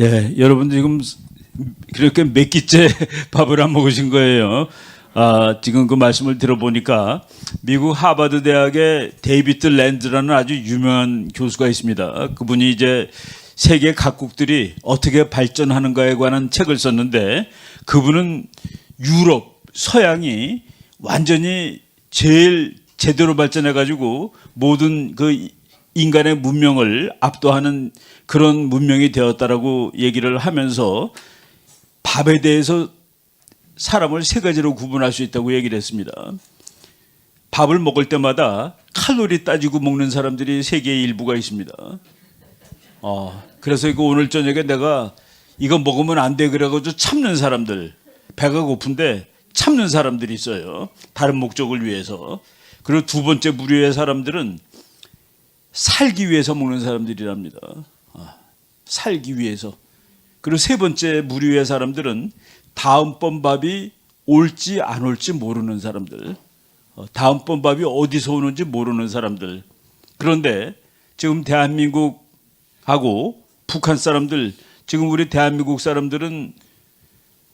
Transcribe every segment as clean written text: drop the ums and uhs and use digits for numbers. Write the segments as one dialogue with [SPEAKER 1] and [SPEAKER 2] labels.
[SPEAKER 1] 예, 여러분 지금 그렇게 몇 끼째 밥을 안 먹으신 거예요. 지금 그 말씀을 들어보니까 미국 하버드 대학의 데이비드 랜드라는 아주 유명한 교수가 있습니다. 그분이 이제 세계 각국들이 어떻게 발전하는가에 관한 책을 썼는데, 그분은 유럽, 서양이 완전히 제일 제대로 발전해가지고 모든 그 인간의 문명을 압도하는 그런 문명이 되었다라고 얘기를 하면서 밥에 대해서 사람을 세 가지로 구분할 수 있다고 얘기를 했습니다. 밥을 먹을 때마다 칼로리 따지고 먹는 사람들이 세계의 일부가 있습니다. 그래서 이거 오늘 저녁에 내가 이거 먹으면 안 돼 그래가지고 참는 사람들, 배가 고픈데 참는 사람들이 있어요. 다른 목적을 위해서. 그리고 두 번째 부류의 사람들은 살기 위해서 먹는 사람들이랍니다. 살기 위해서. 그리고 세 번째 무리의 사람들은 다음번 밥이 올지 안 올지 모르는 사람들, 다음번 밥이 어디서 오는지 모르는 사람들. 그런데 지금 대한민국하고 북한 사람들, 지금 우리 대한민국 사람들은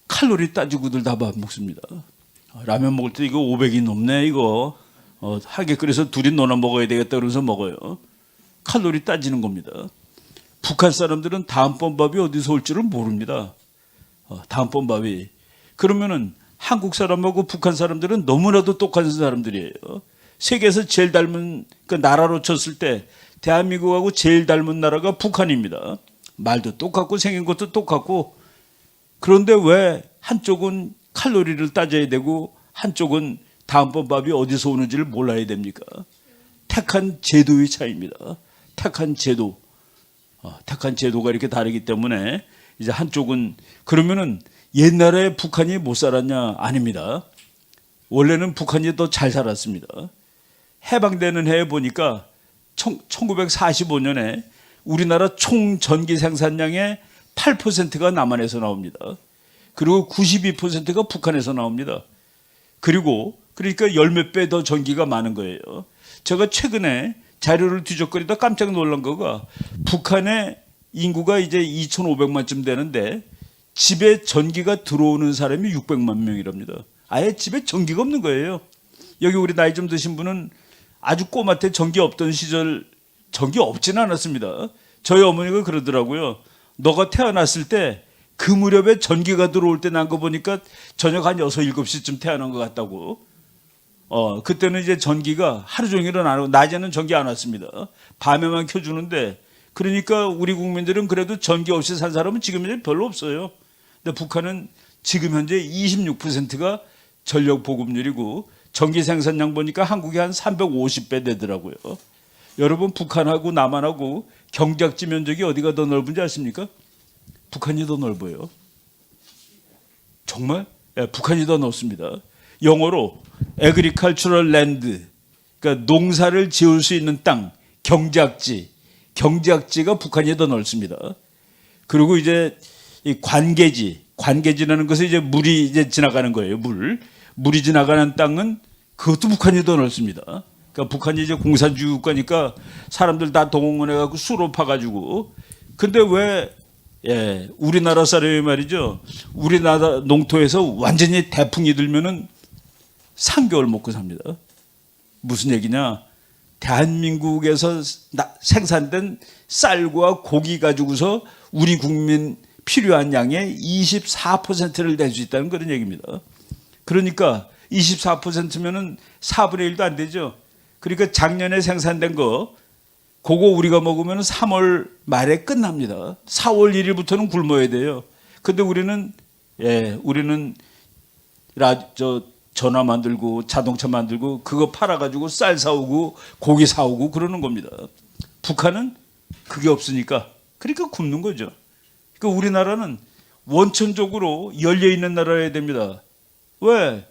[SPEAKER 1] 칼로리 따지고들 다 밥 먹습니다. 라면 먹을 때 이거 500이 넘네 이거. 하게 그래서 둘이 너나 먹어야 되겠다 그러면서 먹어요. 칼로리 따지는 겁니다. 북한 사람들은 다음번 밥이 어디서 올지를 모릅니다. 다음번 밥이. 그러면은 한국 사람하고 북한 사람들은 너무나도 똑같은 사람들이에요. 세계에서 제일 닮은 그 나라로 쳤을 때 대한민국하고 제일 닮은 나라가 북한입니다. 말도 똑같고 생긴 것도 똑같고. 그런데 왜 한쪽은 칼로리를 따져야 되고 한쪽은 다음번 밥이 어디서 오는지를 몰라야 됩니까? 택한 제도의 차이입니다. 택한 제도. 택한 제도가 이렇게 다르기 때문에 이제 한쪽은, 그러면은 옛날에 북한이 못 살았냐? 아닙니다. 원래는 북한이 더 잘 살았습니다. 해방되는 해에 보니까 1945년에 우리나라 총 전기 생산량의 8%가 남한에서 나옵니다. 그리고 92%가 북한에서 나옵니다. 그러니까 열 몇 배 더 전기가 많은 거예요. 제가 최근에 자료를 뒤적거리다 깜짝 놀란 거가, 북한의 인구가 이제 2,500만쯤 되는데 집에 전기가 들어오는 사람이 600만 명이랍니다. 아예 집에 전기가 없는 거예요. 여기 우리 나이 좀 드신 분은 아주 꼬마 때 전기 없던 시절, 전기 없지는 않았습니다. 저희 어머니가 그러더라고요. 너가 태어났을 때 그 무렵에 전기가 들어올 때 난 거 보니까 저녁 한 6, 7시쯤 태어난 것 같다고. 그때는 이제 전기가 하루 종일은 안 오고 낮에는 전기 안 왔습니다. 밤에만 켜주는데, 그러니까 우리 국민들은 그래도 전기 없이 산 사람은 지금 이제 별로 없어요. 근데 북한은 지금 현재 26%가 전력 보급률이고 전기 생산량 보니까 한국이 한 350배 되더라고요. 여러분, 북한하고 남한하고 경작지 면적이 어디가 더 넓은지 아십니까? 북한이 더 넓어요. 정말? 네, 북한이 더 넓습니다. 영어로 agricultural land, 그러니까 농사를 지을 수 있는 땅, 경작지가 북한이 더 넓습니다. 그리고 이제 이 관계지라는 것은 이제 물이 이제 지나가는 거예요. 물이 지나가는 땅은 그것도 북한이 더 넓습니다. 그러니까 북한이 이제 공산주의 국가니까 사람들 다 동원해갖고 수로 파가지고. 근데 왜 우리나라 사람이 말이죠. 우리나라 농토에서 완전히 대풍이 들면은 3개월 먹고 삽니다. 무슨 얘기냐? 대한민국에서 생산된 쌀과 고기 가지고서 우리 국민 필요한 양의 24%를 낼 수 있다는 그런 얘기입니다. 그러니까 24%면은 4분의 1도 안 되죠. 그러니까 작년에 생산된 거, 그거 우리가 먹으면 3월 말에 끝납니다. 4월 1일부터는 굶어야 돼요. 근데 우리는 전화 만들고 자동차 만들고 그거 팔아가지고 쌀 사오고 고기 사오고 그러는 겁니다. 북한은 그게 없으니까, 그러니까 굶는 거죠. 그러니까 우리나라는 원천적으로 열려있는 나라여야 됩니다. 왜?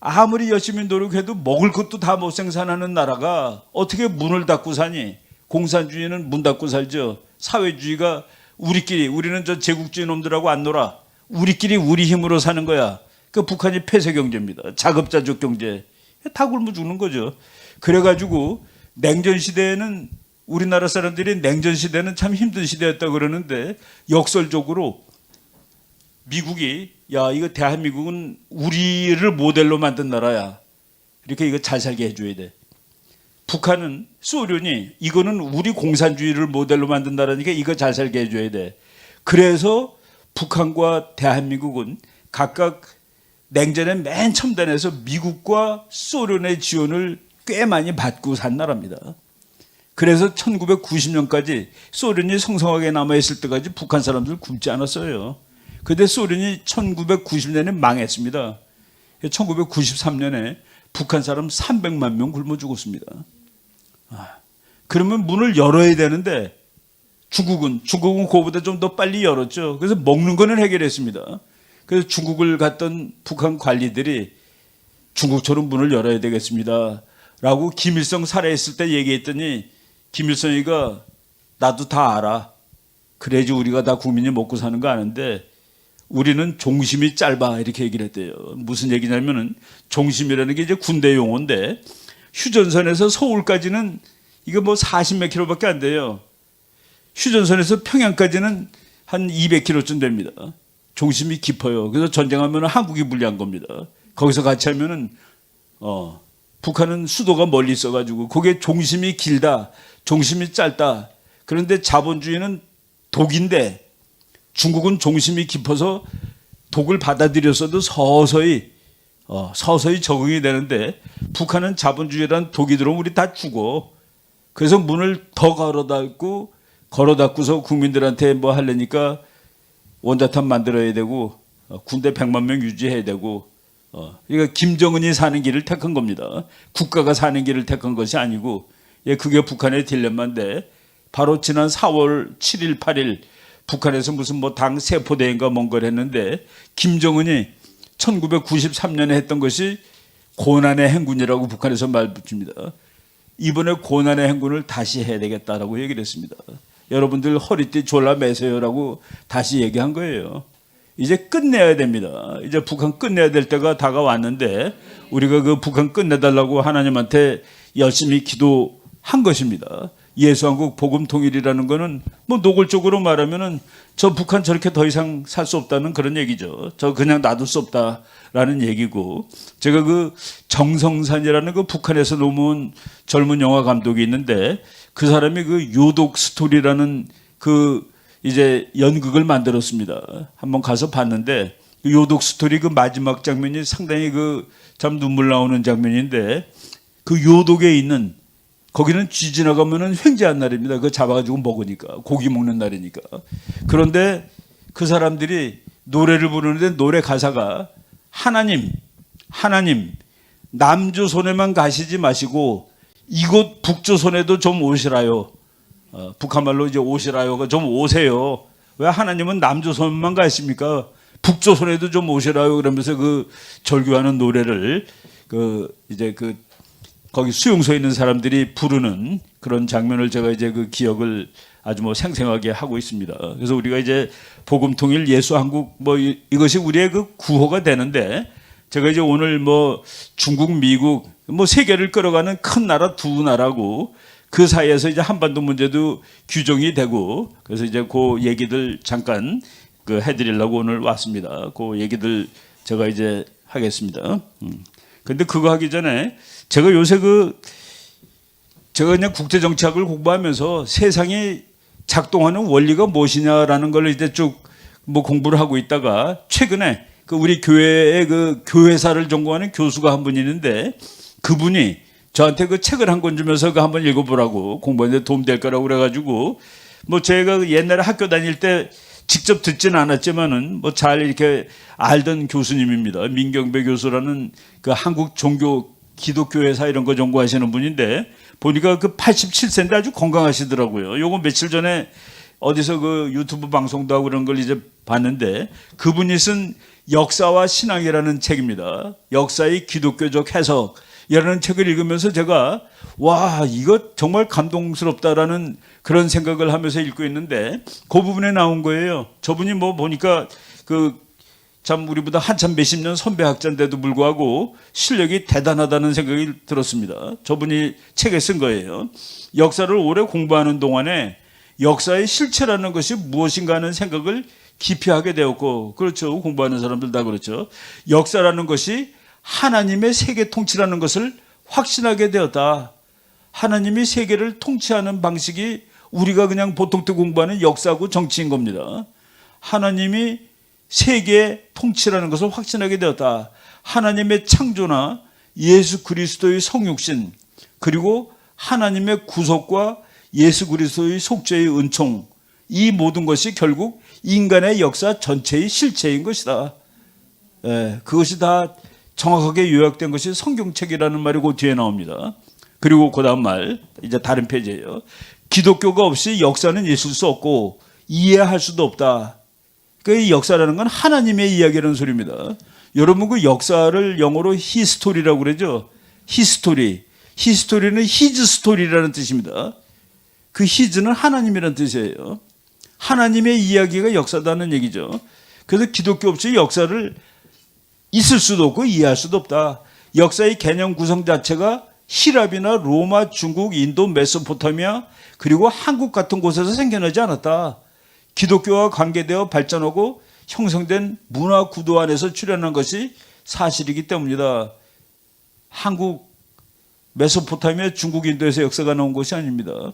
[SPEAKER 1] 아무리 열심히 노력해도 먹을 것도 다 못 생산하는 나라가 어떻게 문을 닫고 사니? 공산주의는 문 닫고 살죠. 사회주의가 우리는 저 제국주의 놈들하고 안 놀아. 우리끼리 우리 힘으로 사는 거야. 그 북한이 폐쇄 경제입니다. 자급자족 경제. 다 굶어 죽는 거죠. 그래가지고 냉전 시대에는 우리나라 사람들이 냉전 시대는 참 힘든 시대였다 그러는데 역설적으로 미국이 야 이거 대한민국은 우리를 모델로 만든 나라야. 이렇게 이거 잘 살게 해줘야 돼. 북한은 소련이 이거는 우리 공산주의를 모델로 만든 나라니까 이거 잘 살게 해줘야 돼. 그래서 북한과 대한민국은 각각 냉전의 맨 첨단에서 미국과 소련의 지원을 꽤 많이 받고 산 나라입니다. 그래서 1990년까지 소련이 성성하게 남아있을 때까지 북한 사람들 굶지 않았어요. 그런데 소련이 1990년에 망했습니다. 1993년에 북한 사람 300만 명 굶어 죽었습니다. 그러면 문을 열어야 되는데 중국은 그거보다 좀 더 빨리 열었죠. 그래서 먹는 거는 해결했습니다. 그래서 중국을 갔던 북한 관리들이 중국처럼 문을 열어야 되겠습니다. 라고 김일성 살아있을 때 얘기했더니 김일성이가 나도 다 알아. 그래야지 우리가 다 국민이 먹고 사는 거 아는데 우리는 종심이 짧아 이렇게 얘기를 했대요. 무슨 얘기냐면은 종심이라는 게 이제 군대 용어인데 휴전선에서 서울까지는 이거 뭐 40몇 킬로밖에 안 돼요. 휴전선에서 평양까지는 한 200킬로쯤 됩니다. 종심이 깊어요. 그래서 전쟁하면 한국이 불리한 겁니다. 거기서 같이 하면은 북한은 수도가 멀리 있어가지고 그게 종심이 길다, 종심이 짧다. 그런데 자본주의는 독인데 중국은 종심이 깊어서 독을 받아들였어도 서서히 적응이 되는데 북한은 자본주의란 독이 들어오면 우리 다 죽어. 그래서 문을 더 걸어닫고서 국민들한테 뭐 하려니까 원자탄 만들어야 되고 군대 100만 명 유지해야 되고 그러니까 김정은이 사는 길을 택한 겁니다. 국가가 사는 길을 택한 것이 아니고 그게 북한의 딜레마인데 바로 지난 4월 7일 8일 북한에서 무슨 뭐 당 세포대회인가 뭔 걸 했는데 김정은이 1993년에 했던 것이 고난의 행군이라고 북한에서 말 붙입니다. 이번에 고난의 행군을 다시 해야 되겠다라고 얘기를 했습니다. 여러분들 허리띠 졸라 매세요라고 다시 얘기한 거예요. 이제 끝내야 됩니다. 이제 북한 끝내야 될 때가 다가왔는데 우리가 그 북한 끝내달라고 하나님한테 열심히 기도한 것입니다. 예수한국 복음 통일이라는 거는 뭐 노골적으로 말하면은 저 북한 저렇게 더 이상 살 수 없다는 그런 얘기죠. 저 그냥 놔둘 수 없다라는 얘기고 제가 그 정성산이라는 그 북한에서 넘어온 젊은 영화 감독이 있는데 그 사람이 그 요독 스토리라는 그 이제 연극을 만들었습니다. 한번 가서 봤는데 그 요독 스토리 그 마지막 장면이 상당히 그 참 눈물 나오는 장면인데 그 요독에 있는 거기는 쥐 지나가면은 횡재한 날입니다. 그거 잡아가지고 먹으니까 고기 먹는 날이니까. 그런데 그 사람들이 노래를 부르는데 노래 가사가 하나님 남조선에만 가시지 마시고 이곳 북조선에도 좀 오시라요. 북한말로 이제 오시라요가 좀 오세요. 왜 하나님은 남조선만 가십니까? 북조선에도 좀 오시라요. 그러면서 그 절규하는 노래를 거기 수용소에 있는 사람들이 부르는 그런 장면을 제가 이제 그 기억을 아주 뭐 생생하게 하고 있습니다. 그래서 우리가 이제 복음 통일 예수 한국 뭐 이것이 우리의 그 구호가 되는데 제가 이제 오늘 뭐 중국, 미국 뭐 세계를 끌어가는 큰 나라 두 나라고 그 사이에서 이제 한반도 문제도 규정이 되고 그래서 이제 그 얘기들 잠깐 그 해드리려고 오늘 왔습니다. 그 얘기들 제가 이제 하겠습니다. 근데 그거 하기 전에 제가 요새 제가 그냥 국제정치학을 공부하면서 세상이 작동하는 원리가 무엇이냐라는 걸 이제 쭉 뭐 공부를 하고 있다가 최근에 그 우리 교회의 그 교회사를 전공하는 교수가 한 분 있는데 그분이 저한테 그 책을 한 권 주면서 그 한번 읽어보라고 공부하는데 도움 될 거라고 그래가지고 뭐 제가 옛날에 학교 다닐 때 직접 듣지는 않았지만은 뭐 잘 이렇게 알던 교수님입니다. 민경배 교수라는 그 한국 종교 기독교회사 이런 거 전공하시는 분인데 보니까 그 87세인데 아주 건강하시더라고요. 요거 며칠 전에 어디서 그 유튜브 방송도 하고 그런 걸 이제 봤는데 그분이 쓴 역사와 신앙이라는 책입니다. 역사의 기독교적 해석 이라는 책을 읽으면서 제가 와 이거 정말 감동스럽다라는 그런 생각을 하면서 읽고 있는데 그 부분에 나온 거예요. 저분이 뭐 보니까 그 참 우리보다 한참 몇십 년 선배 학자인데도 불구하고 실력이 대단하다는 생각이 들었습니다. 저분이 책에 쓴 거예요. 역사를 오래 공부하는 동안에 역사의 실체라는 것이 무엇인가 하는 생각을 깊이 하게 되었고, 그렇죠. 공부하는 사람들 다 그렇죠. 역사라는 것이 하나님의 세계 통치라는 것을 확신하게 되었다. 하나님이 세계를 통치하는 방식이 우리가 그냥 보통 때 공부하는 역사하고 정치인 겁니다. 하나님이 세계 통치라는 것을 확신하게 되었다. 하나님의 창조나 예수 그리스도의 성육신, 그리고 하나님의 구속과 예수 그리스도의 속죄의 은총, 이 모든 것이 결국 인간의 역사 전체의 실체인 것이다. 그것이 다 정확하게 요약된 것이 성경책이라는 말이 그 뒤에 나옵니다. 그리고 그 다음 말, 이제 다른 페이지예요. 기독교가 없이 역사는 있을 수 없고 이해할 수도 없다. 그 역사라는 건 하나님의 이야기라는 소리입니다. 여러분 그 역사를 영어로 히스토리라고 그러죠. 히스토리. 히스토리는 히즈 스토리라는 뜻입니다. 그 히즈는 하나님이라는 뜻이에요. 하나님의 이야기가 역사다는 얘기죠. 그래서 기독교 없이 역사를 있을 수도 없고 이해할 수도 없다. 역사의 개념 구성 자체가希腊이나 로마, 중국, 인도, 메소포타미아 그리고 한국 같은 곳에서 생겨나지 않았다. 기독교와 관계되어 발전하고 형성된 문화 구도 안에서 출현한 것이 사실이기 때문이다. 한국, 메소포타미아, 중국, 인도에서 역사가 나온 것이 아닙니다.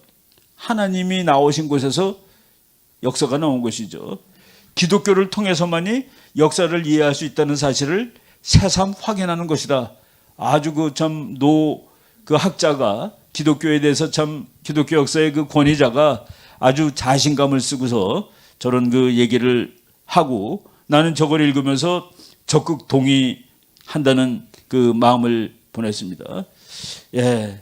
[SPEAKER 1] 하나님이 나오신 곳에서 역사가 나온 것이죠. 기독교를 통해서만이 역사를 이해할 수 있다는 사실을 새삼 확인하는 것이다. 아주 그 학자가 기독교에 대해서 참 기독교 역사의 그 권위자가 아주 자신감을 쓰고서 저런 그 얘기를 하고 나는 저걸 읽으면서 적극 동의한다는 그 마음을 보냈습니다. 예.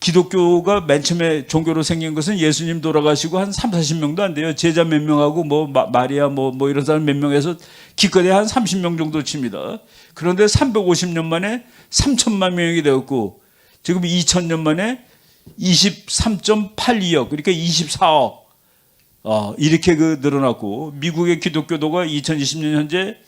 [SPEAKER 1] 기독교가 맨 처음에 종교로 생긴 것은 예수님 돌아가시고 한 30-40명도 안 돼요. 제자 몇 명하고 마리아 이런 사람 몇 명에서 기껏해 한 30명 정도 칩니다. 그런데 350년 만에 3천만 명이 되었고 지금 2000년 만에 23.82억 그러니까 24억 이렇게 늘어났고 미국의 기독교도가 2020년 현재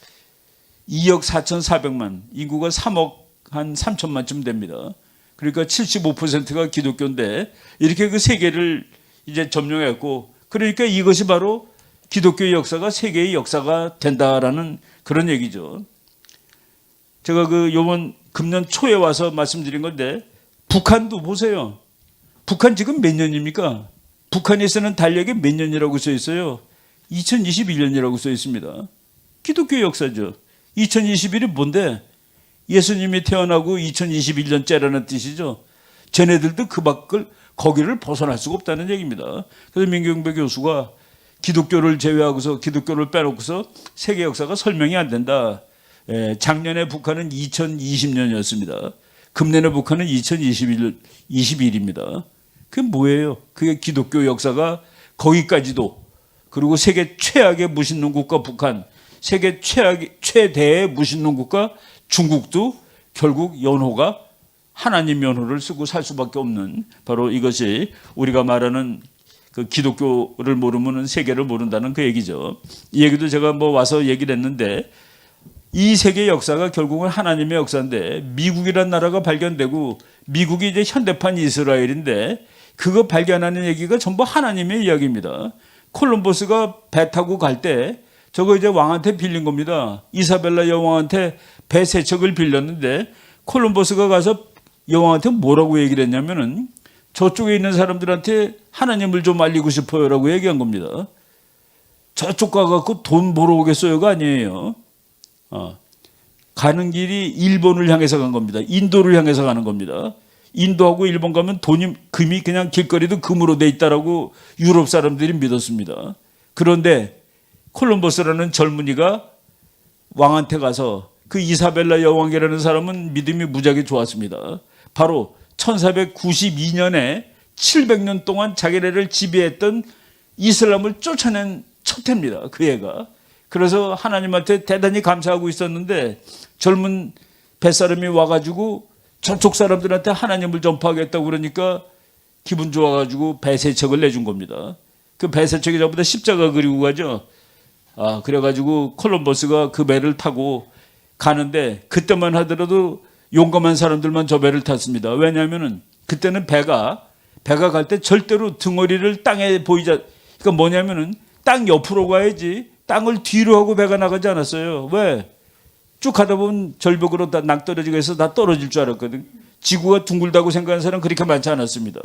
[SPEAKER 1] 2억 4,400만 인구가 3억 한 3천만쯤 됩니다. 그러니까 75%가 기독교인데 이렇게 그 세계를 이제 점령했고 그러니까 이것이 바로 기독교의 역사가 세계의 역사가 된다라는 그런 얘기죠. 제가 요번 금년 초에 와서 말씀드린 건데 북한도 보세요. 북한 지금 몇 년입니까? 북한에 쓰는 달력에 몇 년이라고 써 있어요? 2021년이라고 써 있습니다. 기독교의 역사죠. 2021이 뭔데? 예수님이 태어나고 2021년째라는 뜻이죠. 쟤네들도 그 밖을 거기를 벗어날 수가 없다는 얘기입니다. 그래서 민경배 교수가 기독교를 제외하고서 기독교를 빼놓고서 세계 역사가 설명이 안 된다. 작년에 북한은 2020년이었습니다. 금년에 북한은 2021입니다. 그게 뭐예요? 그게 기독교 역사가 거기까지도 그리고 세계 최악의 무신론 국가 북한, 세계 최대의 무신론 국가 중국도 결국 연호가 하나님 연호를 쓰고 살 수밖에 없는 바로 이것이 우리가 말하는 그 기독교를 모르면 세계를 모른다는 그 얘기죠. 이 얘기도 제가 와서 얘기를 했는데 이 세계 역사가 결국은 하나님의 역사인데 미국이라는 나라가 발견되고 미국이 이제 현대판 이스라엘인데 그거 발견하는 얘기가 전부 하나님의 이야기입니다. 콜럼버스가 배 타고 갈 때 저거 이제 왕한테 빌린 겁니다. 이사벨라 여왕한테 배 세 척을 빌렸는데 콜럼버스가 가서 여왕한테 뭐라고 얘기를 했냐면은 저쪽에 있는 사람들한테 하나님을 좀 알리고 싶어요라고 얘기한 겁니다. 저쪽 가갖고 돈 벌어오겠어요가 아니에요. 가는 길이 일본을 향해서 간 겁니다. 인도를 향해서 가는 겁니다. 인도하고 일본 가면 금이 그냥 길거리도 금으로 돼 있다라고 유럽 사람들이 믿었습니다. 그런데 콜럼버스라는 젊은이가 왕한테 가서 그 이사벨라 여왕이라는 사람은 믿음이 무지하게 좋았습니다. 바로 1492년에 700년 동안 자기네를 지배했던 이슬람을 쫓아낸 첫 해입니다. 그 애가. 그래서 하나님한테 대단히 감사하고 있었는데 젊은 뱃사람이 와가지고 저쪽 사람들한테 하나님을 전파하겠다고 그러니까 기분 좋아가지고 배세척을 내준 겁니다. 그 배세척이 전부 다 십자가 그리고 가죠. 그래가지고 콜럼버스가 그 배를 타고 가는데 그때만 하더라도 용감한 사람들만 저 배를 탔습니다. 왜냐하면은 그때는 배가 갈 때 절대로 등어리를 땅에 보이자, 그러니까 뭐냐면은 땅 옆으로 가야지 땅을 뒤로 하고 배가 나가지 않았어요. 왜? 쭉 가다 보면 절벽으로 다 낭떠러지가 해서 다 떨어질 줄 알았거든. 지구가 둥글다고 생각하는 사람은 그렇게 많지 않았습니다.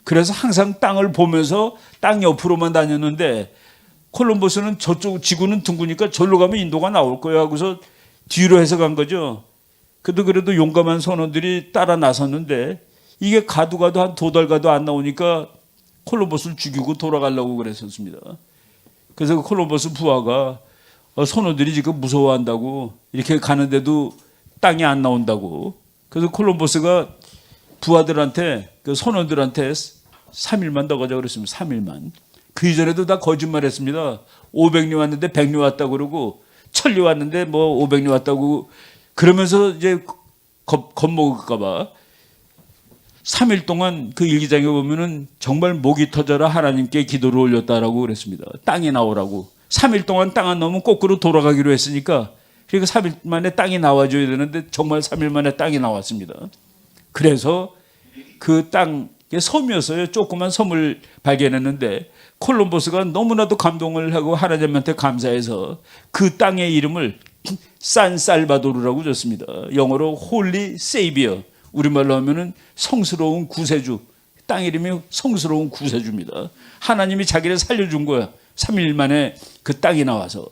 [SPEAKER 1] 그래서 항상 땅을 보면서 땅 옆으로만 다녔는데 콜럼버스는 저쪽 지구는 둥그니까 절로 가면 인도가 나올 거야 하고서 뒤로 해서 간 거죠. 그래도 용감한 선원들이 따라 나섰는데 이게 가도 한 2달 가도 안 나오니까 콜럼버스를 죽이고 돌아가려고 그랬었습니다. 그래서 콜럼버스 부하가 선원들이 지금 무서워한다고 이렇게 가는데도 땅이 안 나온다고. 그래서 콜럼버스가 부하들한테 그 선원들한테 3일만 더 가자 그랬습니다. 3일만. 그 이전에도 다 거짓말했습니다. 500리 왔는데 100리 왔다고 그러고 1000리 왔는데 뭐 500리 왔다고 그러면서 이제 겁먹을까 봐 3일 동안 그 일기장에 보면은 정말 목이 터져라 하나님께 기도를 올렸다라고 그랬습니다. 땅이 나오라고. 3일 동안 땅 안 나오면 거꾸로 돌아가기로 했으니까 그러니까 3일 만에 땅이 나와줘야 되는데 정말 3일 만에 땅이 나왔습니다. 그래서 그 땅에 섬이었어요. 조그만 섬을 발견했는데 콜럼버스가 너무나도 감동을 하고 하나님한테 감사해서 그 땅의 이름을 산살바도르라고 줬습니다. 영어로 홀리 세이비어, 우리말로 하면은 성스러운 구세주. 땅 이름이 성스러운 구세주입니다. 하나님이 자기를 살려준 거야. 3일 만에 그 땅이 나와서.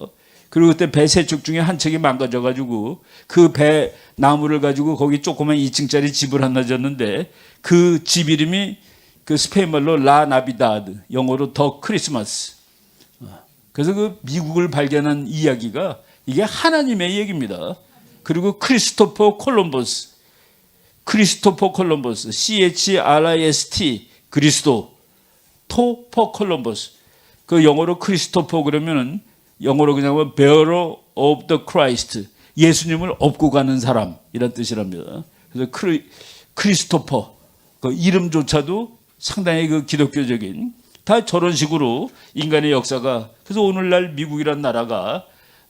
[SPEAKER 1] 그리고 그때 배 3척 중에 한 척이 망가져가지고 그 배 나무를 가지고 거기 조그만 2층짜리 집을 하나 졌는데 그 집 이름이 그 스페인 말로 라 나비다드, 영어로 더 크리스마스. 그래서 그 미국을 발견한 이야기가 이게 하나님의 얘기입니다. 그리고 크리스토퍼 콜럼버스, CHRIST, 그리스도, 토퍼 콜럼버스. 그 영어로 크리스토퍼 그러면은 영어로 그냥 하면 bearer of the Christ, 예수님을 업고 가는 사람 이런 뜻이랍니다. 그래서 크리스토퍼 그 이름조차도 상당히 그 기독교적인, 다 저런 식으로 인간의 역사가. 그래서 오늘날 미국이란 나라가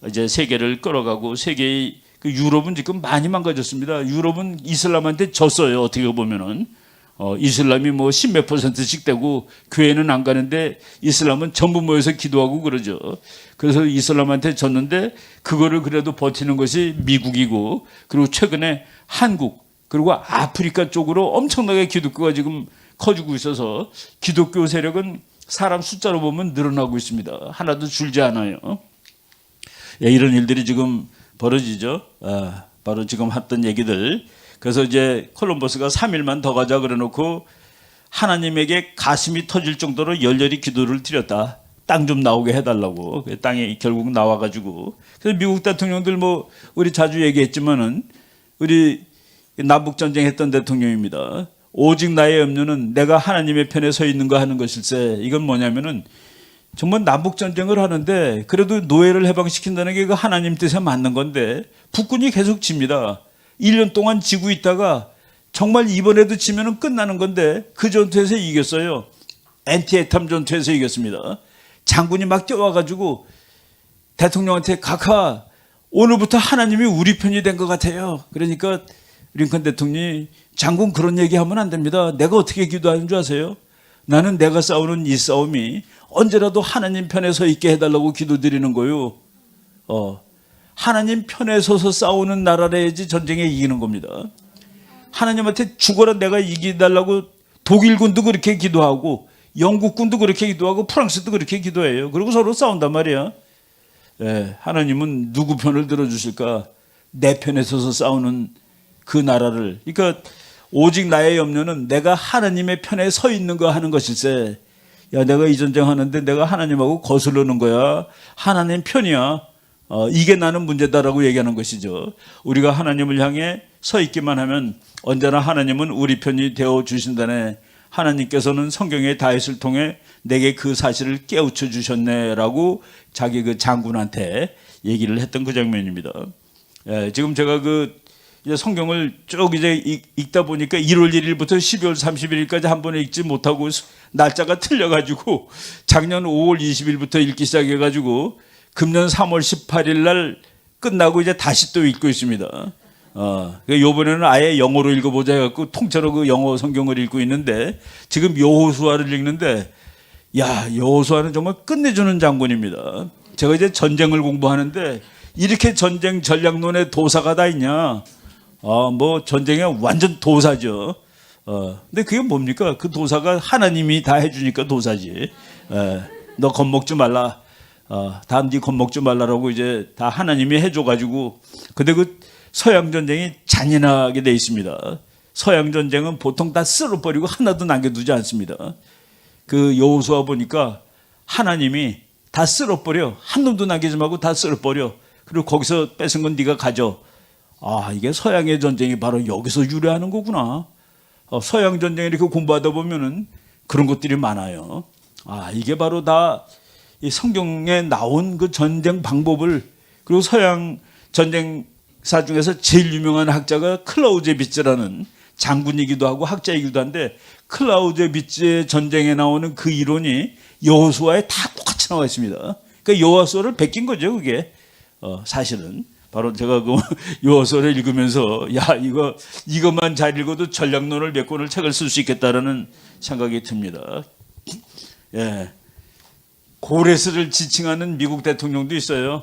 [SPEAKER 1] 이제 세계를 끌어가고 세계의 그 유럽은 지금 많이 망가졌습니다. 유럽은 이슬람한테 졌어요. 어떻게 보면은 이슬람이 뭐 10몇 %씩 되고 교회는 안 가는데 이슬람은 전부 모여서 기도하고 그러죠. 그래서 이슬람한테 졌는데 그거를 그래도 버티는 것이 미국이고, 그리고 최근에 한국 그리고 아프리카 쪽으로 엄청나게 기독교가 지금 커지고 있어서 기독교 세력은 사람 숫자로 보면 늘어나고 있습니다. 하나도 줄지 않아요. 이런 일들이 지금 벌어지죠. 바로 지금 했던 얘기들. 그래서 이제 콜럼버스가 3일만 더 가자 그래놓고 하나님에게 가슴이 터질 정도로 열렬히 기도를 드렸다. 땅 좀 나오게 해달라고. 땅이 결국 나와가지고. 그래서 미국 대통령들 뭐 우리 자주 얘기했지만은 우리 남북전쟁 했던 대통령입니다. 오직 나의 염려는 내가 하나님의 편에 서 있는 거 하는 것일세. 이건 뭐냐면은 정말 남북전쟁을 하는데 그래도 노예를 해방시킨다는 게 그 하나님 뜻에 맞는 건데 북군이 계속 집니다. 1년 동안 지고 있다가 정말 이번에도 지면은 끝나는 건데 그 전투에서 이겼어요. 엔티에탐 전투에서 이겼습니다. 장군이 막 뛰어와가지고 대통령한테 각하 오늘부터 하나님이 우리 편이 된 것 같아요. 그러니까 링컨 대통령이 장군 그런 얘기하면 안 됩니다. 내가 어떻게 기도하는 줄 아세요? 나는 내가 싸우는 이 싸움이 언제라도 하나님 편에 서 있게 해달라고 기도드리는 거요. 하나님 편에 서서 싸우는 나라래야지 전쟁에 이기는 겁니다. 하나님한테 죽어라 내가 이기달라고 독일군도 그렇게 기도하고 영국군도 그렇게 기도하고 프랑스도 그렇게 기도해요. 그리고 서로 싸운단 말이야. 하나님은 누구 편을 들어주실까? 내 편에 서서 싸우는 그 나라를. 그러니까 오직 나의 염려는 내가 하나님의 편에 서 있는 거 하는 것일세. 야, 내가 이 전쟁 하는데 내가 하나님하고 거스르는 거야. 하나님 편이야. 이게 나는 문제다라고 얘기하는 것이죠. 우리가 하나님을 향해 서 있기만 하면 언제나 하나님은 우리 편이 되어 주신다네. 하나님께서는 성경의 다윗을 통해 내게 그 사실을 깨우쳐 주셨네라고 자기 그 장군한테 얘기를 했던 그 장면입니다. 지금 제가 그 이제 성경을 쭉 이제 읽다 보니까 1월 1일부터 12월 31일까지 한 번에 읽지 못하고 날짜가 틀려가지고 작년 5월 20일부터 읽기 시작해가지고 금년 3월 18일 날 끝나고 이제 다시 또 읽고 있습니다. 요번에는 아예 영어로 읽어보자 해갖고 통째로 그 영어 성경을 읽고 있는데 지금 여호수아를 읽는데 야, 여호수아는 정말 끝내주는 장군입니다. 제가 이제 전쟁을 공부하는데 이렇게 전쟁 전략론에 도사가 다 있냐? 뭐 전쟁에 완전 도사죠. 근데 그게 뭡니까? 그 도사가 하나님이 다 해주니까 도사지. 너 겁먹지 말라. 다음 네 겁먹지 말라라고 이제 다 하나님이 해줘가지고. 근데 그 서양 전쟁이 잔인하게 돼 있습니다. 서양 전쟁은 보통 다 쓸어버리고 하나도 남겨두지 않습니다. 그 여호수아 보니까 하나님이 다 쓸어버려. 한 놈도 남기지 말고 다 쓸어버려. 그리고 거기서 뺏은 건 네가 가져. 이게 서양의 전쟁이 바로 여기서 유래하는 거구나. 서양 전쟁 이렇게 공부하다 보면은 그런 것들이 많아요. 이게 바로 다 이 성경에 나온 그 전쟁 방법을, 그리고 서양 전쟁사 중에서 제일 유명한 학자가 클라우제비츠라는 장군이기도 하고 학자이기도 한데, 클라우제비츠의 전쟁에 나오는 그 이론이 여호수아에 다 똑같이 나와 있습니다. 그러니까 여호수아를 베낀 거죠, 그게. 사실은 바로 제가 그 여호수아를 읽으면서 이것만 잘 읽어도 전략론을 몇 권을 책을 쓸 수 있겠다라는 생각이 듭니다. 예. 고레스를 지칭하는 미국 대통령도 있어요.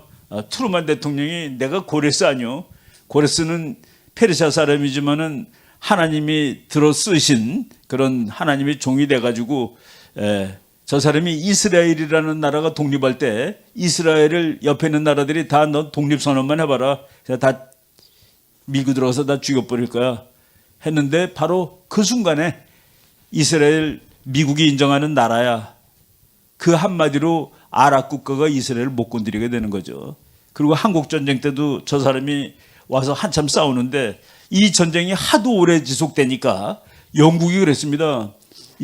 [SPEAKER 1] 트루만 대통령이 내가 고레스 아니요. 고레스는 페르시아 사람이지만은 하나님이 들어 쓰신 그런 하나님의 종이 돼가지고, 저 사람이 이스라엘이라는 나라가 독립할 때 이스라엘을 옆에 있는 나라들이 다 너 독립선언만 해봐라. 다 밀고 들어가서 다 죽여버릴 거야. 했는데 바로 그 순간에 이스라엘, 미국이 인정하는 나라야. 그 한마디로 아랍 국가가 이스라엘을 못 건드리게 되는 거죠. 그리고 한국 전쟁 때도 저 사람이 와서 한참 싸우는데 이 전쟁이 하도 오래 지속되니까 영국이 그랬습니다.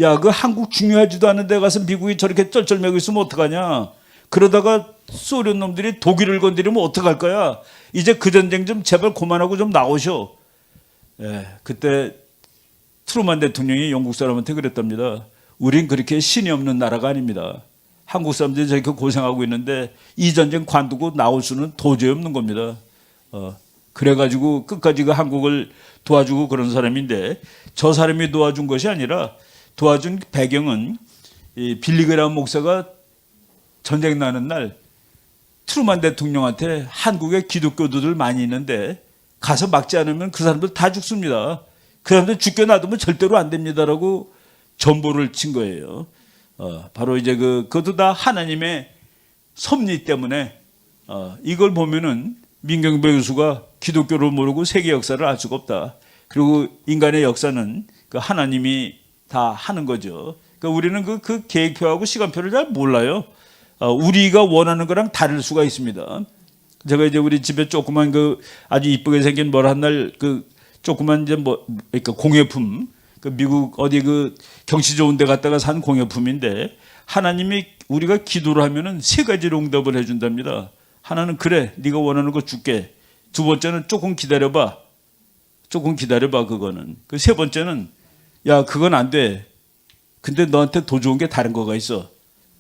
[SPEAKER 1] 야, 그 한국 중요하지도 않은 데 가서 미국이 저렇게 쩔쩔매고 있으면 어떡하냐. 그러다가 소련 놈들이 독일을 건드리면 어떡할 거야. 이제 그 전쟁 좀 제발 그만하고 좀 나오셔. 그때 트루만 대통령이 영국 사람한테 그랬답니다. 우린 그렇게 신이 없는 나라가 아닙니다. 한국 사람들이 저렇게 고생하고 있는데 이 전쟁 관두고 나올 수는 도저히 없는 겁니다. 그래가지고 끝까지 그 한국을 도와주고 그런 사람인데, 저 사람이 도와준 것이 아니라 도와준 배경은 이 빌리그람 목사가 전쟁 나는 날 트루만 대통령한테 한국에 기독교도들 많이 있는데 가서 막지 않으면 그 사람들 다 죽습니다. 그 사람들 죽게 놔두면 절대로 안 됩니다라고 전보를 친 거예요. 바로 이제 그것도 다 하나님의 섭리 때문에, 이걸 보면은 민경배 교수가 기독교를 모르고 세계 역사를 알 수가 없다. 그리고 인간의 역사는 그 하나님이 다 하는 거죠. 그러니까 우리는 그 계획표하고 시간표를 잘 몰라요. 우리가 원하는 거랑 다를 수가 있습니다. 제가 이제 우리 집에 조그만 아주 이쁘게 생긴 뭘 한 날 조그만 이제 그러니까 공예품, 미국 어디 경치 좋은 데 갔다가 산 공예품인데, 하나님이 우리가 기도를 하면은 세 가지로 응답을 해준답니다. 하나는 그래, 네가 원하는 거 줄게. 두 번째는 조금 기다려봐. 그거는. 그 세 번째는 야, 그건 안 돼. 근데 너한테 더 좋은 게 다른 거가 있어.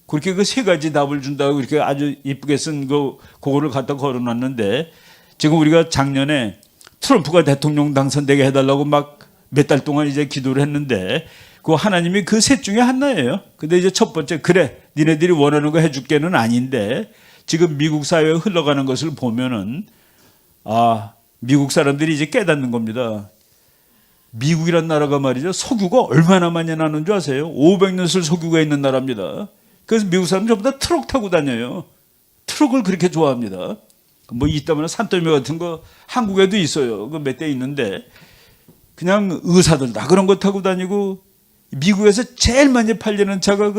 [SPEAKER 1] 그렇게 그 세 가지 답을 준다고 이렇게 아주 이쁘게 쓴 그거를 갖다 걸어놨는데, 지금 우리가 작년에 트럼프가 대통령 당선되게 해달라고 막 몇 달 동안 이제 기도를 했는데, 그 하나님이 그 셋 중에 하나예요. 근데 이제 첫 번째, 그래, 니네들이 원하는 거 해줄게는 아닌데, 지금 미국 사회에 흘러가는 것을 보면은, 미국 사람들이 이제 깨닫는 겁니다. 미국이란 나라가 말이죠, 석유가 얼마나 많이 나는 줄 아세요? 500년 쓸 석유가 있는 나라입니다. 그래서 미국 사람들 전부 다 트럭 타고 다녀요. 트럭을 그렇게 좋아합니다. 뭐 이따만한 산더미 같은 거 한국에도 있어요. 그 몇 대 있는데, 그냥 의사들 다 그런 거 타고 다니고, 미국에서 제일 많이 팔리는 차가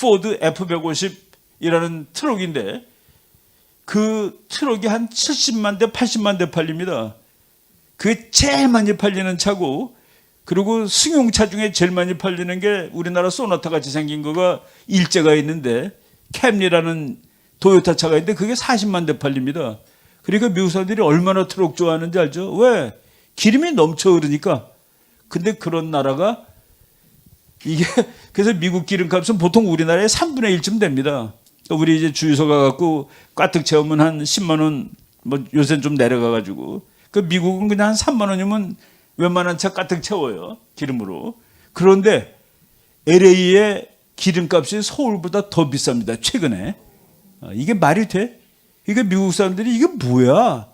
[SPEAKER 1] 포드 F150이라는 트럭인데, 그 트럭이 한 70만 대, 80만 대 팔립니다. 그게 제일 많이 팔리는 차고, 그리고 승용차 중에 제일 많이 팔리는 게 우리나라 소나타 같이 생긴 거가 일제가 있는데, 캠리라는 도요타 차가 있는데 그게 40만 대 팔립니다. 그러니까 미국 사람들이 얼마나 트럭 좋아하는지 알죠? 왜? 기름이 넘쳐 흐르니까. 근데 그런 나라가 이게, 그래서 미국 기름값은 보통 우리나라의 3분의 1쯤 됩니다. 우리 이제 주유소 가갖고 가득 채우면 한 10만 원, 뭐 요새는 좀 내려가가지고 그 미국은 그냥 한 3만 원이면 웬만한 차 가득 채워요. 기름으로. 그런데 LA의 기름값이 서울보다 더 비쌉니다. 최근에. 이게 말이 돼? 이게 미국 사람들이 이게 뭐야?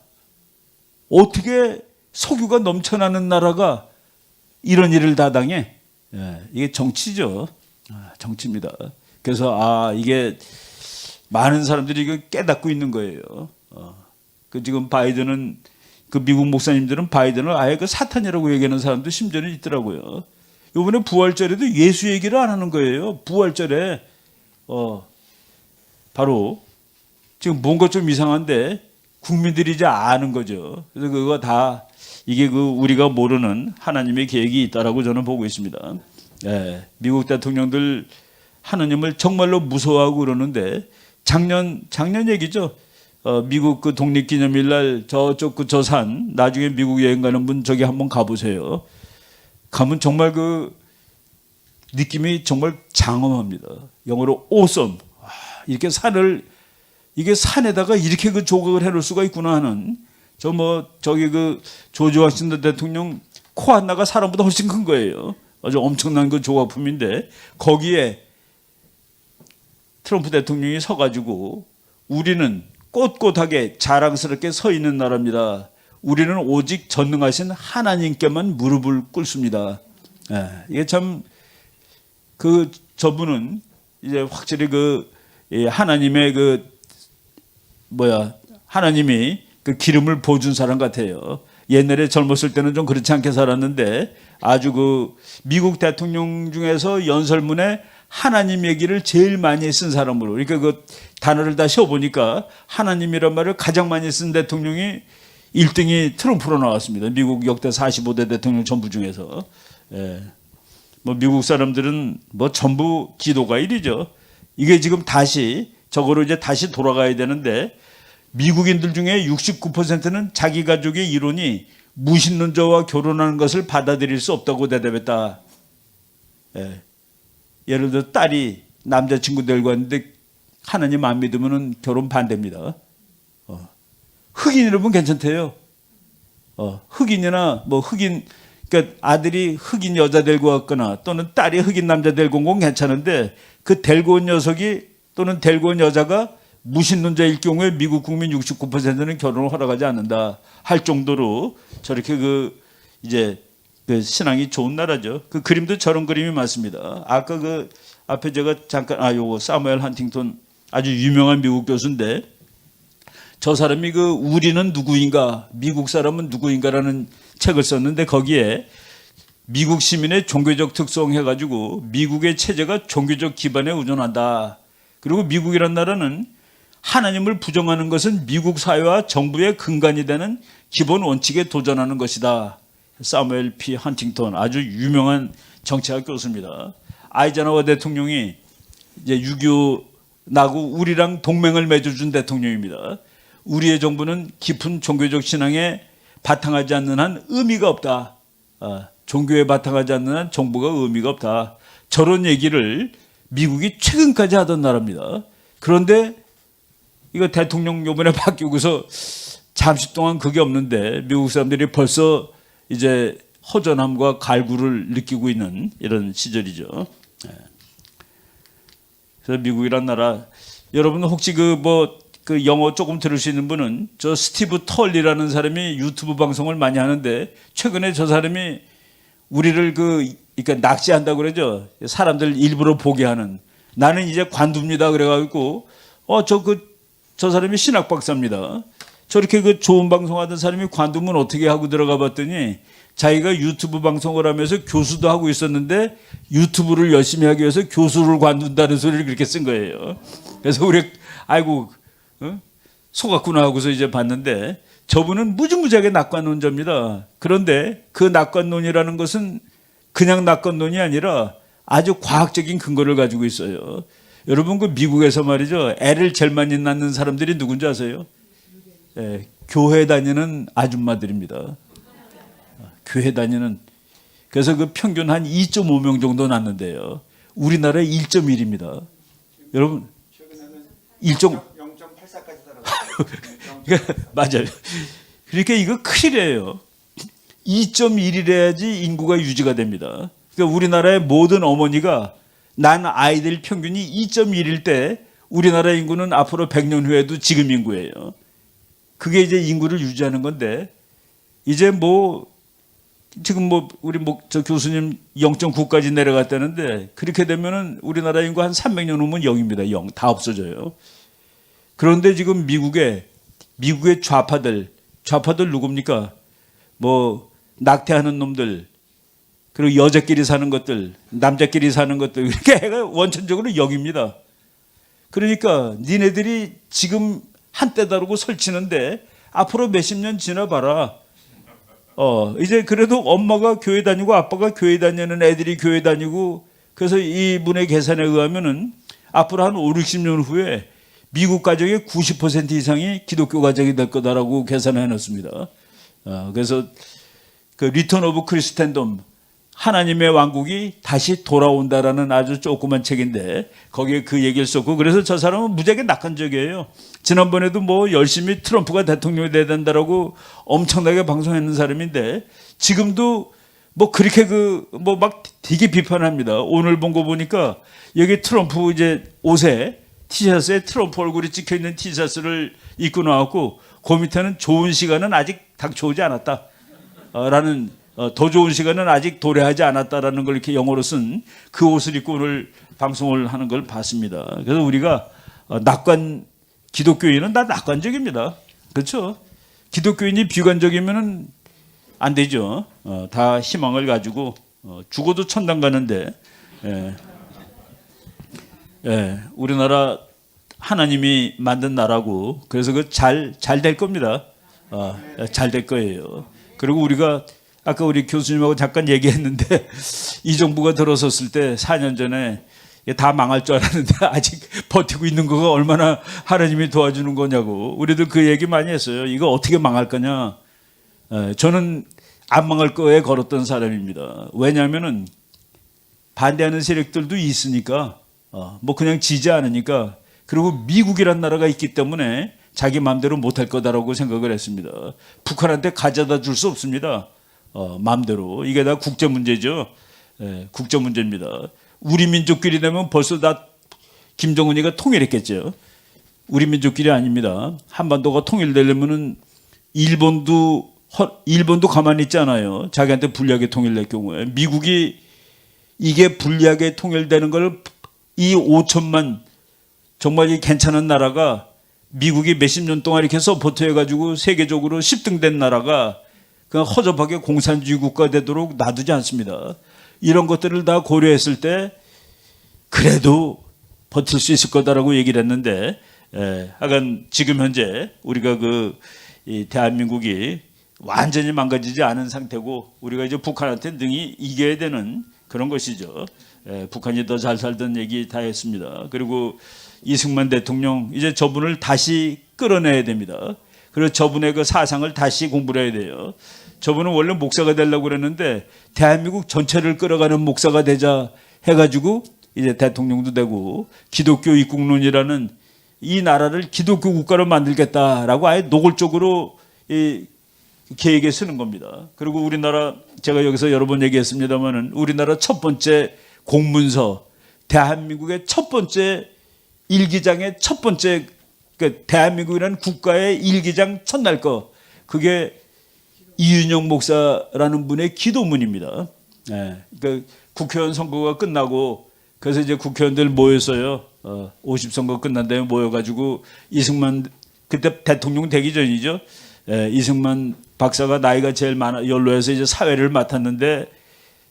[SPEAKER 1] 어떻게 석유가 넘쳐나는 나라가 이런 일을 다 당해? 이게 정치죠. 정치입니다. 그래서 이게 많은 사람들이 이거 깨닫고 있는 거예요. 그 지금 바이든은 그 미국 목사님들은 바이든을 아예 그 사탄이라고 얘기하는 사람도 심지어는 있더라고요. 이번에 부활절에도 예수 얘기를 안 하는 거예요. 부활절에 바로 지금 뭔가 좀 이상한데 국민들이 이제 아는 거죠. 그래서 그거 다 이게 그 우리가 모르는 하나님의 계획이 있다라고 저는 보고 있습니다. 미국 대통령들 하나님을 정말로 무서워하고 그러는데 작년 얘기죠. 미국 그 독립기념일 날 저쪽 그 저 산 나중에 미국 여행 가는 분 저기 한번 가보세요. 가면 정말 그 느낌이 정말 장엄합니다. 영어로 awesome. 이렇게 산을 이게 산에다가 이렇게 그 조각을 해놓을 수가 있구나 하는 저기 그 조지 워싱턴 대통령 코 하나가 사람보다 훨씬 큰 거예요. 아주 엄청난 그 조각품인데 거기에 트럼프 대통령이 서가지고 우리는 꼿꼿하게 자랑스럽게 서 있는 나라입니다. 우리는 오직 전능하신 하나님께만 무릎을 꿇습니다. 이게 참 그 저분은 이제 확실히 그 하나님의 하나님이 그 기름을 부어준 사람 같아요. 옛날에 젊었을 때는 좀 그렇지 않게 살았는데 아주 그 미국 대통령 중에서 연설문에 하나님 얘기를 제일 많이 쓴 사람으로, 그러니까 그 단어를 다 쉬어보니까 하나님이란 말을 가장 많이 쓴 대통령이 1등이 트럼프로 나왔습니다. 미국 역대 45대 대통령 전부 중에서. 뭐 미국 사람들은 뭐 전부 기도가일이죠. 이게 지금 다시 저거로 이제 다시 돌아가야 되는데 미국인들 중에 69%는 자기 가족의 이론이 무신론자와 결혼하는 것을 받아들일 수 없다고 대답했다. 예를 들어 딸이 남자친구들과 있는데 하나님 안 믿으면 결혼 반대입니다. 흑인 여러분 괜찮대요. 흑인이나 뭐 흑인, 그러니까 아들이 흑인 여자 데리고 왔거나 또는 딸이 흑인 남자 데리고 온 건 괜찮은데 그 데리고 온 녀석이 또는 데리고 온 여자가 무신론자일 경우에 미국 국민 69%는 결혼을 허락하지 않는다 할 정도로 저렇게 이제 그 신앙이 좋은 나라죠. 그 그림도 저런 그림이 많습니다. 아까 그 앞에 제가 잠깐 요거 사무엘 헌팅턴 아주 유명한 미국 교수인데 저 사람이 그 우리는 누구인가, 미국 사람은 누구인가라는 책을 썼는데 거기에 미국 시민의 종교적 특성 해가지고 미국의 체제가 종교적 기반에 의존한다. 그리고 미국이란 나라는 하나님을 부정하는 것은 미국 사회와 정부의 근간이 되는 기본 원칙에 도전하는 것이다. 사무엘 P. 헌팅턴 아주 유명한 정치학 교수입니다. 아이젠하워 대통령이 이제 6.25 나고 우리랑 동맹을 맺어준 대통령입니다. 우리의 정부는 깊은 종교적 신앙에 바탕하지 않는 한 의미가 없다. 종교에 바탕하지 않는 한 정부가 의미가 없다. 저런 얘기를 미국이 최근까지 하던 나라입니다. 그런데 이거 대통령 요번에 바뀌고서 잠시 동안 그게 없는데 미국 사람들이 벌써 이제 허전함과 갈구를 느끼고 있는 이런 시절이죠. 그래서 미국이란 나라, 여러분 혹시 그 영어 조금 들을 수 있는 분은 저 스티브 털리라는 사람이 유튜브 방송을 많이 하는데 최근에 저 사람이 우리를 그러니까 낚시한다고 그러죠. 사람들 일부러 보게 하는. 나는 이제 관두입니다. 그래가지고 저 사람이 신학 박사입니다. 저렇게 그 좋은 방송하던 사람이 관두면 어떻게 하고 들어가 봤더니 자기가 유튜브 방송을 하면서 교수도 하고 있었는데 유튜브를 열심히 하기 위해서 교수를 관둔다는 소리를 그렇게 쓴 거예요. 그래서 우리 아이고 속았구나 하고서 이제 봤는데 저분은 무지무지하게 낙관론자입니다. 그런데 그 낙관론이라는 것은 그냥 낙관론이 아니라 아주 과학적인 근거를 가지고 있어요. 여러분 그 미국에서 말이죠. 애를 제일 많이 낳는 사람들이 누군지 아세요? 교회 다니는 아줌마들입니다. 교회 다니는. 그래서 그 평균 한 2.5명 정도 낳는데요. 우리나라 1.1입니다. 여러분 일정
[SPEAKER 2] 0.84까지 살아갔어요.
[SPEAKER 1] 맞아요. 그러니까 이거 큰일이에요. 2.1이래야지 인구가 유지가 됩니다. 그러니까 우리나라의 모든 어머니가 난 아이들 평균이 2.1일 때 우리나라 인구는 앞으로 100년 후에도 지금 인구예요. 그게 이제 인구를 유지하는 건데 이제 뭐 지금 뭐 우리 뭐 저 교수님 0.9까지 내려갔다는데 그렇게 되면은 우리나라 인구 한 300년 후면 0입니다. 0. 다 없어져요. 그런데 지금 미국의 좌파들 누굽니까? 뭐 낙태하는 놈들 그리고 여자끼리 사는 것들 남자끼리 사는 것들 이렇게 해가 원천적으로 0입니다. 그러니까 니네들이 지금 한때 다르고 설치는데 앞으로 몇십 년 지나봐라. 이제 그래도 엄마가 교회 다니고 아빠가 교회 다니는 애들이 교회 다니고 그래서 이분의 계산에 의하면은 앞으로 한 5, 60년 후에 미국 가정의 90% 이상이 기독교 가정이 될 거다라고 계산해 놨습니다. 그래서 그 리턴 오브 크리스텐덤 하나님의 왕국이 다시 돌아온다라는 아주 조그만 책인데 거기에 그 얘기를 썼고 그래서 저 사람은 무지하게 낙관적이에요. 지난번에도 뭐 열심히 트럼프가 대통령이 돼야 된다라고 엄청나게 방송했는 사람인데 지금도 뭐 그렇게 뭐 막 되게 비판합니다. 오늘 본 거 보니까 여기 트럼프 이제 옷에 티셔츠에 트럼프 얼굴이 찍혀 있는 티셔츠를 입고 나왔고 그 밑에는 좋은 시간은 아직 닥쳐오지 않았다. 라는 더 좋은 시간은 아직 도래하지 않았다라는 걸 이렇게 영어로 쓴 그 옷을 입고 오늘 방송을 하는 걸 봤습니다. 그래서 우리가 기독교인은 다 낙관적입니다. 그렇죠? 기독교인이 비관적이면은 안 되죠. 다 희망을 가지고 죽어도 천당 가는데 우리나라 하나님이 만든 나라고 그래서 그 잘 될 겁니다. 잘 될 거예요. 그리고 우리가 아까 우리 교수님하고 잠깐 얘기했는데 이 정부가 들어섰을 때 4년 전에 다 망할 줄 알았는데 아직 버티고 있는 거가 얼마나 하나님이 도와주는 거냐고 우리들 그 얘기 많이 했어요. 이거 어떻게 망할 거냐. 저는 안 망할 거에 걸었던 사람입니다. 왜냐하면은 반대하는 세력들도 있으니까 뭐 그냥 지지 않으니까 그리고 미국이란 나라가 있기 때문에 자기 마음대로 못할 거다라고 생각을 했습니다. 북한한테 가져다 줄 수 없습니다. 마음대로. 이게 다 국제 문제죠. 국제 문제입니다. 우리 민족끼리 되면 벌써 다 김정은이가 통일했겠죠. 우리 민족끼리 아닙니다. 한반도가 통일되려면은 일본도 가만히 있지 않아요. 자기한테 불리하게 통일될 경우에 미국이 이게 불리하게 통일되는 걸 이 5천만 정말 이 괜찮은 나라가 미국이 몇십 년 동안 이렇게 서포트해가지고 세계적으로 10등 된 나라가 그냥 허접하게 공산주의 국가 되도록 놔두지 않습니다. 이런 것들을 다 고려했을 때 그래도 버틸 수 있을 거다라고 얘기를 했는데 하여간 지금 현재 우리가 이 대한민국이 완전히 망가지지 않은 상태고 우리가 이제 북한한테 능히 이겨야 되는 그런 것이죠. 북한이 더 잘 살던 얘기 다 했습니다. 그리고 이승만 대통령 이제 저분을 다시 끌어내야 됩니다. 그리고 저분의 그 사상을 다시 공부를 해야 돼요. 저분은 원래 목사가 되려고 그랬는데 대한민국 전체를 끌어가는 목사가 되자 해가지고 이제 대통령도 되고 기독교 입국론이라는 이 나라를 기독교 국가로 만들겠다라고 아예 노골적으로 이 계획에 쓰는 겁니다. 그리고 우리나라 제가 여기서 여러 번 얘기했습니다만은 우리나라 첫 번째 공문서 대한민국의 첫 번째 일기장의 첫 번째 대한민국이라는 국가의 일기장 첫날 거 그게 이윤영 목사라는 분의 기도문입니다. 그러니까 국회의원 선거가 끝나고 그래서 이제 국회의원들 모였어요. 50선거 끝난 다음에 모여가지고 이승만 그때 대통령 되기 전이죠. 이승만 박사가 나이가 제일 연로해서 이제 사회를 맡았는데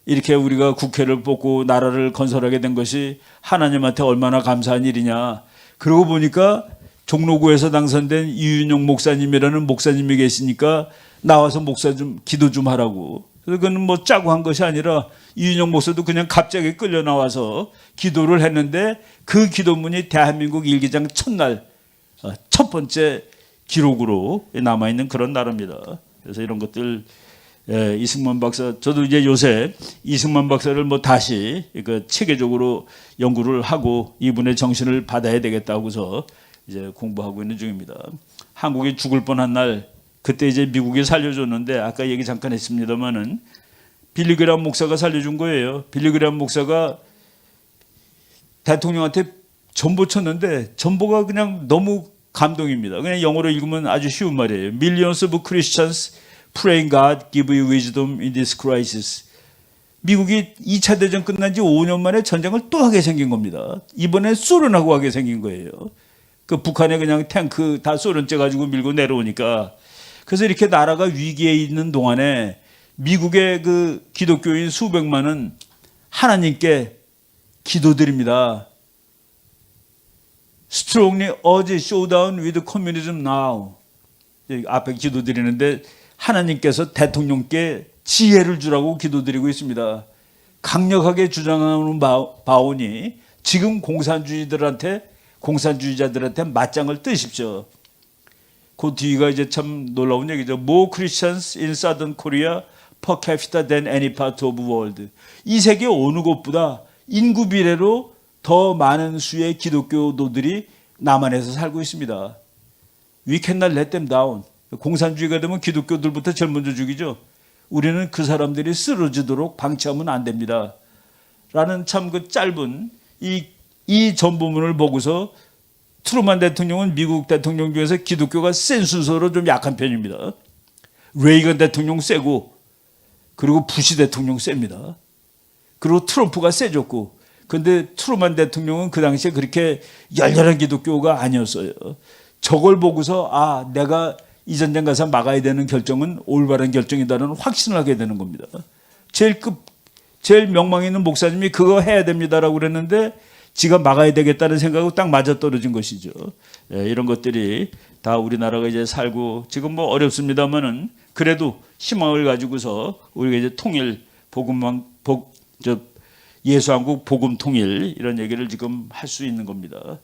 [SPEAKER 1] 이렇게 우리가 국회를 뽑고 나라를 건설하게 된 것이 하나님한테 얼마나 감사한 일이냐. 그러고 보니까 종로구에서 당선된 이윤영 목사님이라는 목사님이 계시니까 나와서 목사 좀 기도 좀 하라고. 그래서 그건 뭐 짜고 한 것이 아니라 이윤영 목사도 그냥 갑자기 끌려 나와서 기도를 했는데 그 기도문이 대한민국 일기장 첫날 첫 번째 기록으로 남아있는 그런 나라입니다. 그래서 이런 것들 이승만 박사 저도 이제 요새 이승만 박사를 뭐 다시 체계적으로 연구를 하고 이분의 정신을 받아야 되겠다고서 이제 공부하고 있는 중입니다. 한국이 죽을 뻔한 날 그때 이제 미국이 살려줬는데 아까 얘기 잠깐 했습니다만은 빌리그람 목사가 살려준 거예요. 빌리그람 목사가 대통령한테 전보 쳤는데 전보가 그냥 너무 감동입니다. 그냥 영어로 읽으면 아주 쉬운 말이에요. Millions of Christians praying God give you wisdom in this crisis. 미국이 2차 대전 끝난 지 5년 만에 전쟁을 또 하게 생긴 겁니다. 이번에 소련하고 하게 생긴 거예요. 그 북한에 그냥 탱크 다 소련제 가지고 밀고 내려오니까. 그래서 이렇게 나라가 위기에 있는 동안에 미국의 그 기독교인 수백만은 하나님께 기도드립니다. Strongly urge showdown with communism now. 앞에 기도드리는데 하나님께서 대통령께 지혜를 주라고 기도드리고 있습니다. 강력하게 주장하는 바오니 지금 공산주의자들한테 맞짱을 뜨십시오. 그 뒤가 이제 참 놀라운 얘기죠. More Christians in Southern Korea per capita than any part of the world. 이 세계 어느 곳보다 인구 비례로 더 많은 수의 기독교도들이 남한에서 살고 있습니다. We cannot let them down. 공산주의가 되면 기독교들부터 제일 먼저 죽이죠. 우리는 그 사람들이 쓰러지도록 방치하면 안 됩니다. 라는 참 그 짧은 이 전부문을 보고서 트루만 대통령은 미국 대통령 중에서 기독교가 센 순서로 좀 약한 편입니다. 레이건 대통령 세고 그리고 부시 대통령 셉니다. 그리고 트럼프가 세졌고 근데 트루만 대통령은 그 당시에 그렇게 열렬한 기독교가 아니었어요. 저걸 보고서 아 내가 이 전쟁 가서 막아야 되는 결정은 올바른 결정이다라는 확신을 하게 되는 겁니다. 제일 명망 있는 목사님이 그거 해야 됩니다라고 그랬는데 지가 막아야 되겠다는 생각으로 딱 맞아떨어진 것이죠. 예, 이런 것들이 다 우리나라가 이제 살고 지금 뭐 어렵습니다만은 그래도 희망을 가지고서 우리가 이제 통일 예수한국 복음 통일 이런 얘기를 지금 할 수 있는 겁니다.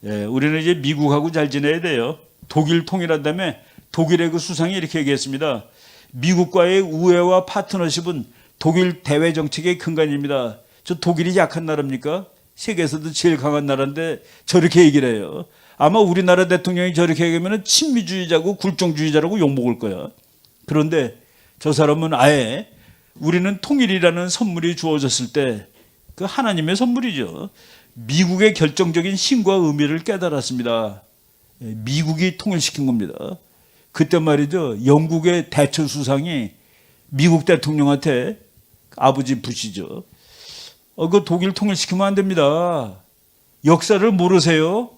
[SPEAKER 1] 예, 우리는 이제 미국하고 잘 지내야 돼요. 독일 통일한 다음에 독일의 그 수상이 이렇게 얘기했습니다. 미국과의 우애와 파트너십은 독일 대외 정책의 근간입니다. 저 독일이 약한 나라입니까? 세계에서도 제일 강한 나라인데 저렇게 얘기를 해요. 아마 우리나라 대통령이 저렇게 얘기하면 친미주의자고 굴종주의자라고 욕먹을 거야. 그런데 저 사람은 아예 우리는 통일이라는 선물이 주어졌을 때 그 하나님의 선물이죠. 미국의 결정적인 힘과 의미를 깨달았습니다. 미국이 통일시킨 겁니다. 그때 말이죠. 영국의 대처 수상이 미국 대통령한테 아버지 부시죠. 그 독일 통일시키면 안 됩니다. 역사를 모르세요?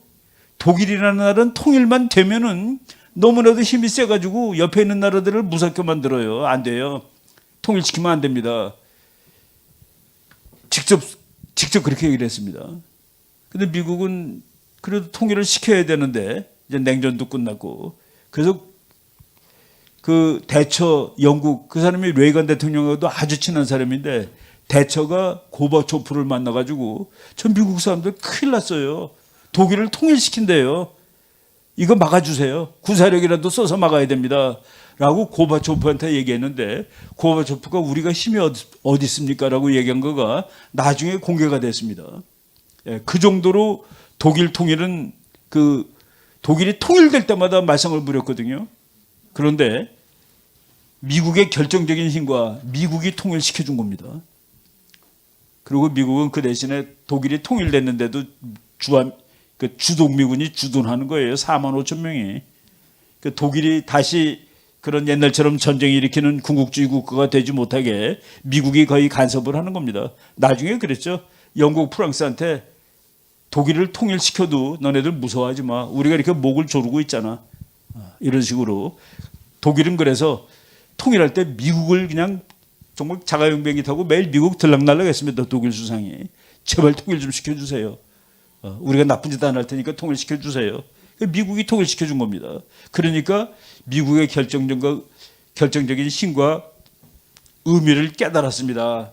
[SPEAKER 1] 독일이라는 나라는 통일만 되면은 너무나도 힘이 세가지고 옆에 있는 나라들을 무섭게 만들어요. 안 돼요. 통일시키면 안 됩니다. 직접 그렇게 얘기를 했습니다. 근데 미국은 그래도 통일을 시켜야 되는데 이제 냉전도 끝났고 그래서 그 대처 영국 그 사람이 레이건 대통령하고도 아주 친한 사람인데 대처가 고바초프를 만나가지고 전 미국 사람들 큰일 났어요. 독일을 통일시킨대요. 이거 막아주세요. 구사력이라도 써서 막아야 됩니다. 라고 고바초프한테 얘기했는데 고바초프가 우리가 힘이 어디 있습니까? 라고 얘기한 거가 나중에 공개가 됐습니다. 예, 그 정도로 독일 통일은 독일이 통일될 때마다 말썽을 부렸거든요. 그런데 미국의 결정적인 힘과 미국이 통일시켜준 겁니다. 그리고 미국은 그 대신에 독일이 통일됐는데도 주독미군이 주둔하는 거예요. 4만 5천 명이. 독일이 다시 그런 옛날처럼 전쟁 일으키는 군국주의 국가가 되지 못하게 미국이 거의 간섭을 하는 겁니다. 나중에 그랬죠. 영국, 프랑스한테 독일을 통일시켜도 너네들 무서워하지 마. 우리가 이렇게 목을 조르고 있잖아. 이런 식으로. 독일은 그래서 통일할 때 미국을 그냥 정말 자가용 비행기 타고 매일 미국 들락날락 했습니다. 독일 수상이. 제발 통일 좀 시켜주세요. 우리가 나쁜 짓 안 할 테니까 통일시켜주세요. 미국이 통일시켜준 겁니다. 그러니까 미국의 결정적인 힘과 의미를 깨달았습니다.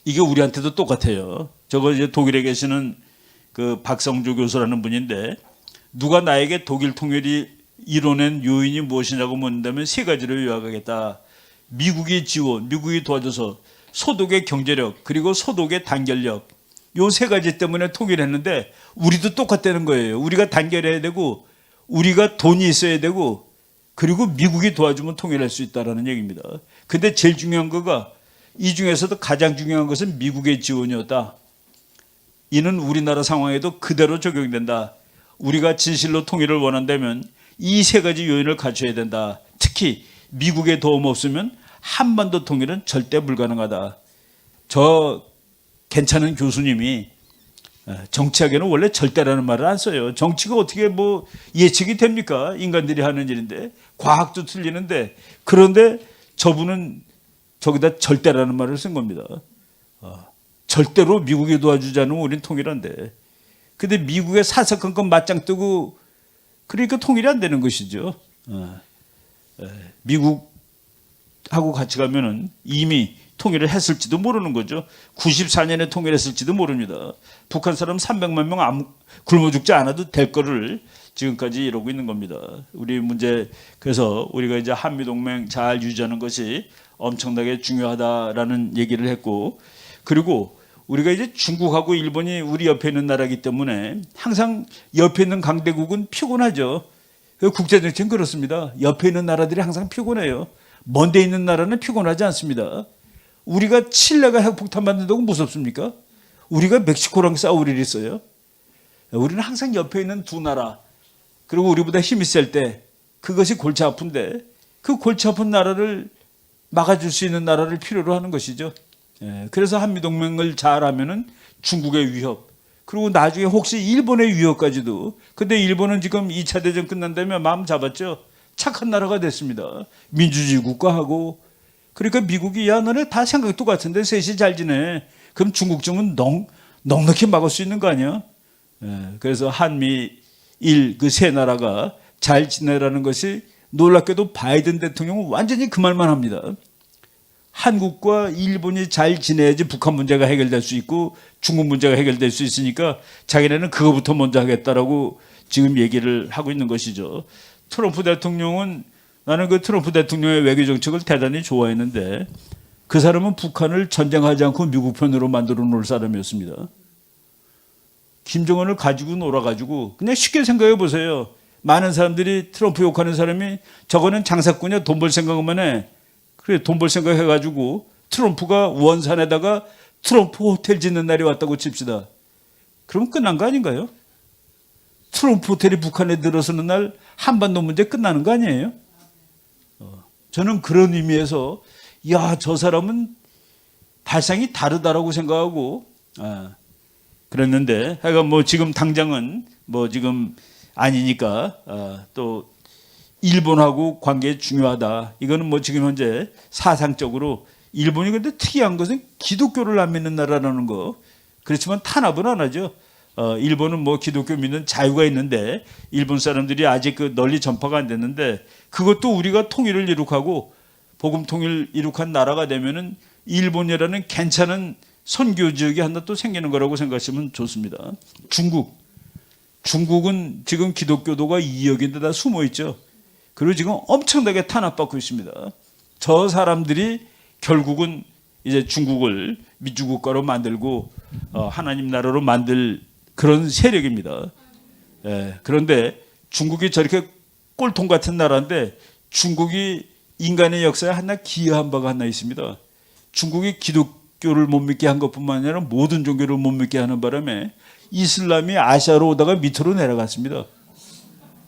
[SPEAKER 1] 이게 우리한테도 똑같아요. 저거 이제 독일에 계시는 그 박성주 교수라는 분인데 누가 나에게 독일 통일이 이뤄낸 요인이 무엇이냐고 묻는다면 세 가지를 요약하겠다. 미국이 지원, 미국이 도와줘서 소독의 경제력 그리고 소독의 단결력 요 세 가지 때문에 통일했는데 우리도 똑같다는 거예요. 우리가 단결해야 되고 우리가 돈이 있어야 되고 그리고 미국이 도와주면 통일할 수 있다는 얘기입니다. 근데 제일 중요한 거가 이 중에서도 가장 중요한 것은 미국의 지원이었다. 이는 우리나라 상황에도 그대로 적용된다. 우리가 진실로 통일을 원한다면 이 세 가지 요인을 갖춰야 된다. 특히 미국의 도움 없으면 한반도 통일은 절대 불가능하다. 저 괜찮은 교수님이 정치학에는 원래 절대라는 말을 안 써요. 정치가 어떻게 뭐 예측이 됩니까? 인간들이 하는 일인데 과학도 틀리는데 그런데 저분은 저기다 절대라는 말을 쓴 겁니다. 절대로 미국이 도와주지 않으면 우린 통일한대. 근데 미국의 사사건건 맞짱 뜨고 그러니까 통일이 안 되는 것이죠. 미국하고 같이 가면은 이미 통일을 했을지도 모르는 거죠. 94년에 통일했을지도 모릅니다. 북한 사람 300만 명 굶어 죽지 않아도 될 거를 지금까지 이러고 있는 겁니다. 우리 문제 그래서 우리가 이제 한미동맹 잘 유지하는 것이 엄청나게 중요하다라는 얘기를 했고 그리고 우리가 이제 중국하고 일본이 우리 옆에 있는 나라이기 때문에 항상 옆에 있는 강대국은 피곤하죠. 국제정치는 그렇습니다. 옆에 있는 나라들이 항상 피곤해요. 먼데 있는 나라는 피곤하지 않습니다. 우리가 칠레가 핵폭탄 만든다고 무섭습니까? 우리가 멕시코랑 싸울 일이 있어요. 우리는 항상 옆에 있는 두 나라 그리고 우리보다 힘이 셀 때 그것이 골치 아픈데 그 골치 아픈 나라를 막아줄 수 있는 나라를 필요로 하는 것이죠. 그래서 한미동맹을 잘하면은 중국의 위협 그리고 나중에 혹시 일본의 위협까지도 근데 일본은 지금 2차 대전 끝난 다음에 마음 잡았죠. 착한 나라가 됐습니다. 민주주의 국가하고 그러니까 미국이 야 너네 다 생각 똑같은데 셋이 잘 지내. 그럼 중국쯤은 넉넉히 막을 수 있는 거 아니야? 그래서 한미일 그 세 나라가 잘 지내라는 것이 놀랍게도 바이든 대통령은 완전히 그 말만 합니다. 한국과 일본이 잘 지내야지 북한 문제가 해결될 수 있고 중국 문제가 해결될 수 있으니까 자기네는 그거부터 먼저 하겠다라고 지금 얘기를 하고 있는 것이죠. 트럼프 대통령은 나는 그 트럼프 대통령의 외교 정책을 대단히 좋아했는데 그 사람은 북한을 전쟁하지 않고 미국 편으로 만들어 놓을 사람이었습니다. 김정은을 가지고 놀아가지고 그냥 쉽게 생각해 보세요. 많은 사람들이 트럼프 욕하는 사람이 저거는 장사꾼이야 돈 벌 생각만 해. 그래 돈 벌 생각 해가지고 트럼프가 원산에다가 트럼프 호텔 짓는 날이 왔다고 칩시다. 그럼 끝난 거 아닌가요? 트럼프 호텔이 북한에 들어서는 날 한반도 문제 끝나는 거 아니에요? 저는 그런 의미에서 야, 저 사람은 발상이 다르다라고 생각하고 그랬는데 하여간 뭐 지금 당장은 뭐 지금 아니니까 또 일본하고 관계 중요하다. 이거는 뭐 지금 현재 사상적으로 일본이 근데 특이한 것은 기독교를 안 믿는 나라라는 거. 그렇지만 탄압은 안 하죠. 일본은 뭐 기독교 믿는 자유가 있는데 일본 사람들이 아직 그 널리 전파가 안 됐는데 그것도 우리가 통일을 이룩하고 복음 통일 이룩한 나라가 되면은 일본이라는 괜찮은 선교 지역이 하나 또 생기는 거라고 생각하시면 좋습니다. 중국은 지금 기독교도가 2억인데 다 숨어 있죠. 그리고 지금 엄청나게 탄압받고 있습니다. 저 사람들이 결국은 이제 중국을 민주국가로 만들고 하나님 나라로 만들 그런 세력입니다. 그런데 중국이 저렇게 꼴통 같은 나라인데 중국이 인간의 역사에 하나 기여한 바가 하나 있습니다. 중국이 기독교를 못 믿게 한 것뿐만 아니라 모든 종교를 못 믿게 하는 바람에 이슬람이 아시아로 오다가 밑으로 내려갔습니다.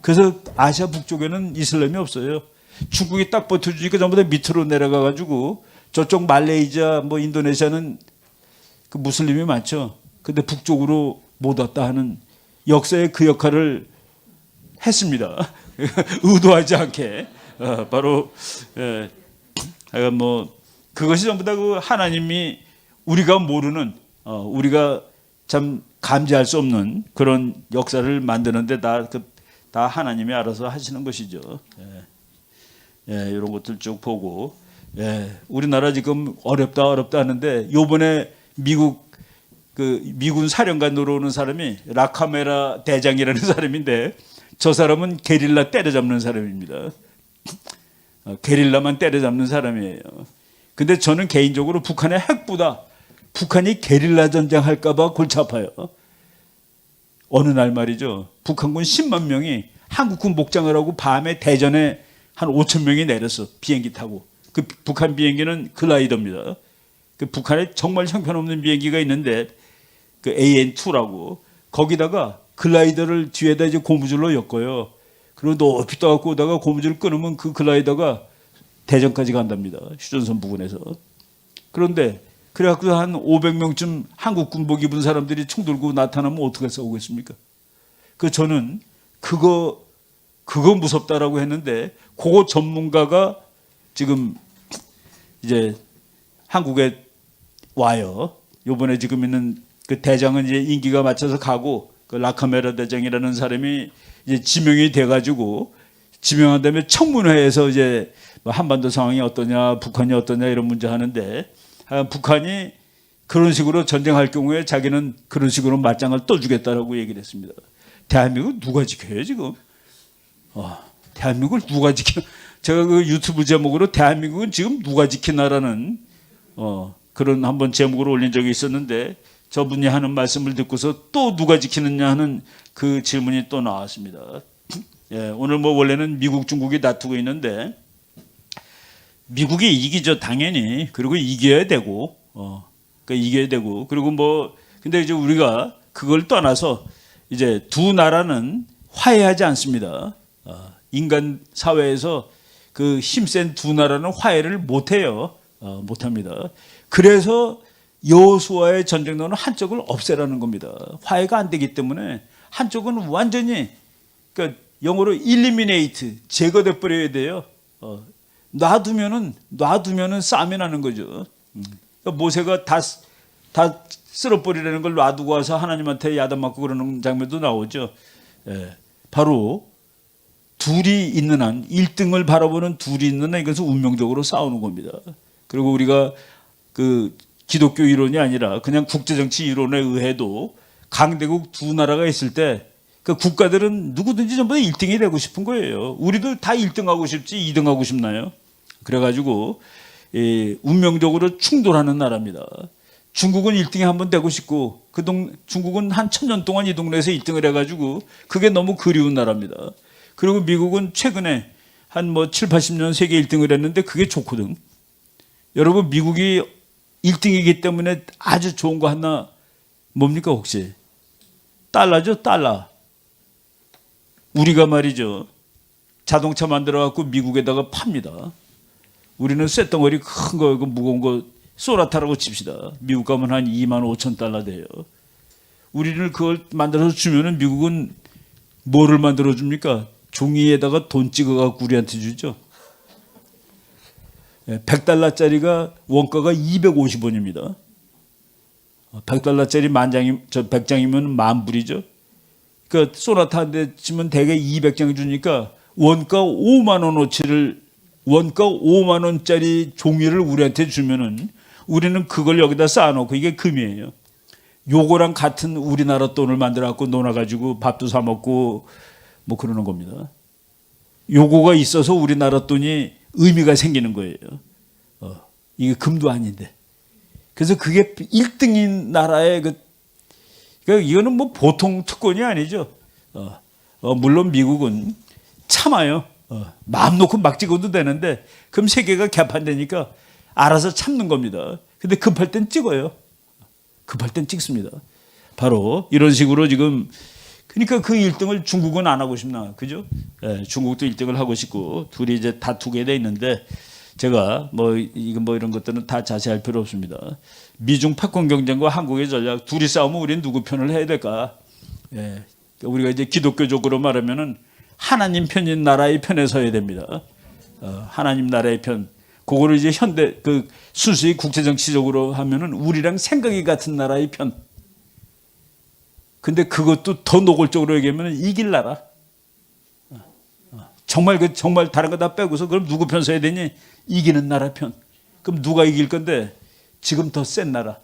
[SPEAKER 1] 그래서 아시아 북쪽에는 이슬람이 없어요. 중국이 딱 버텨주니까 전부 다 밑으로 내려가가지고 저쪽 말레이시아 뭐 인도네시아는 그 무슬림이 많죠. 근데 북쪽으로 못 왔다 하는 역사의 그 역할을 했습니다. 의도하지 않게 바로 뭐 그것이 전부 다 그 하나님이 우리가 모르는 우리가 참 감지할 수 없는 그런 역사를 만드는데 다 하나님이 알아서 하시는 것이죠. 이런 것들 쭉 보고 우리나라 지금 어렵다 하는데 요번에 미군 사령관으로 오는 사람이 라카메라 대장이라는 사람인데 저 사람은 게릴라 때려잡는 사람입니다. 게릴라만 때려잡는 사람이에요. 근데 저는 개인적으로 북한의 핵보다 북한이 게릴라 전쟁할까봐 골치 아파요. 어느 날 말이죠. 북한군 10만 명이 한국군 복장을 하고 밤에 대전에 한 5천 명이 내렸어. 비행기 타고. 그 북한 비행기는 글라이더입니다. 그 북한에 정말 형편없는 비행기가 있는데 그 AN2라고 거기다가 글라이더를 뒤에다 이제 고무줄로 엮어요. 그리고 높이 떠갖고 오다가 고무줄을 끊으면 그 글라이더가 대전까지 간답니다. 휴전선 부근에서. 그런데 그래갖고 한 500명쯤 한국 군복 입은 사람들이 총 들고 나타나면 어떻게 싸우겠습니까? 그 저는 그거 무섭다라고 했는데 그거 전문가가 지금 이제 한국에 와요. 요번에 지금 있는 그 대장은 이제 임기가 맞춰서 가고 그 라카메라 대장이라는 사람이 이제 지명이 돼가지고 지명한 다음에 청문회에서 이제 뭐 한반도 상황이 어떠냐, 북한이 어떠냐 이런 문제 하는데 북한이 그런 식으로 전쟁할 경우에 자기는 그런 식으로 맞짱을 떠주겠다라고 얘기를 했습니다. 대한민국 누가 지켜요 지금? 대한민국을 누가 지켜? 제가 그 유튜브 제목으로 대한민국은 지금 누가 지키나라는 그런 한번 제목으로 올린 적이 있었는데 저분이 하는 말씀을 듣고서 또 누가 지키느냐 하는 그 질문이 또 나왔습니다. 예, 오늘 뭐 원래는 미국, 중국이 다투고 있는데 미국이 이기죠 당연히. 그리고 이겨야 되고, 그러니까 이겨야 되고 그리고 뭐 근데 이제 우리가 그걸 떠나서 이제 두 나라는 화해하지 않습니다. 인간 사회에서 그 힘센 두 나라는 화해를 못해요. 못합니다. 그래서 여호수아의 전쟁로는 한쪽을 없애라는 겁니다. 화해가 안 되기 때문에 한쪽은 완전히 그러니까 영어로 eliminate 제거돼 버려야 돼요. 놔두면은 싸움이 나는 거죠. 그러니까 모세가 다 쓸어버리라는 걸 놔두고 와서 하나님한테 야단 맞고 그러는 장면도 나오죠. 예, 바로 둘이 있는 한 1등을 바라보는 둘이 있는 한 이것은 운명적으로 싸우는 겁니다. 그리고 우리가 그 기독교 이론이 아니라 그냥 국제정치 이론에 의해도 강대국 두 나라가 있을 때 그 국가들은 누구든지 전부 다 1등이 되고 싶은 거예요. 우리도 다 1등하고 싶지 2등하고 싶나요? 그래가지고 운명적으로 충돌하는 나라입니다. 중국은 1등이 한번 되고 싶고 중국은 한 1000년 동안 이 동네에서 1등을 해가지고 그게 너무 그리운 나라입니다. 그리고 미국은 최근에 한 뭐 7, 80년 세계 1등을 했는데 그게 좋거든. 여러분 미국이 1등이기 때문에 아주 좋은 거 하나 뭡니까 혹시? 달러죠, 달러. 우리가 말이죠. 자동차 만들어 갖고 미국에다가 팝니다. 우리는 쇳덩어리 큰 거, 무거운 거 소나타라고 칩시다. 미국 가면 한 2만 5천 달러 돼요. 우리는 그걸 만들어서 주면은 미국은 뭐를 만들어 줍니까? 종이에다가 돈 찍어 갖고 우리한테 주죠. 100달러짜리가 원가가 250원입니다. 100달러짜리 100장이면 10,000불이죠. 그러니까 소나타 한 대 치면 대개 200장 주니까 원가 5만 원어치를 원가 5만 원짜리 종이를 우리한테 주면은 우리는 그걸 여기다 쌓아놓고 이게 금이에요. 요거랑 같은 우리나라 돈을 만들어 갖고 놀아가지고 밥도 사 먹고 뭐 그러는 겁니다. 요거가 있어서 우리나라 돈이 의미가 생기는 거예요. 이게 금도 아닌데. 그래서 그게 1등인 나라의 그러니까 이거는 뭐 보통 특권이 아니죠. 물론 미국은 참아요. 마음 놓고 막 찍어도 되는데 그럼 세계가 개판되니까 알아서 참는 겁니다. 근데 급할 땐 찍어요. 급할 땐 찍습니다. 바로 이런 식으로 지금 그러니까 그 1등을 중국은 안 하고 싶나, 그죠? 예, 중국도 1등을 하고 싶고 둘이 이제 다투게 돼 있는데 제가 이런 것들은 다 자세할 필요 없습니다. 미중 패권 경쟁과 한국의 전략 둘이 싸우면 우리는 누구 편을 해야 될까? 예, 우리가 이제 기독교적으로 말하면은 하나님 편인 나라의 편에 서야 됩니다. 하나님 나라의 편. 그거를 이제 현대 순수히 국제 정치적으로 하면은 우리랑 생각이 같은 나라의 편. 근데 그것도 더 노골적으로 얘기하면 이길 나라. 정말 다른 거 다 빼고서 그럼 누구 편 서야 되니? 이기는 나라 편. 그럼 누가 이길 건데? 지금 더 센 나라.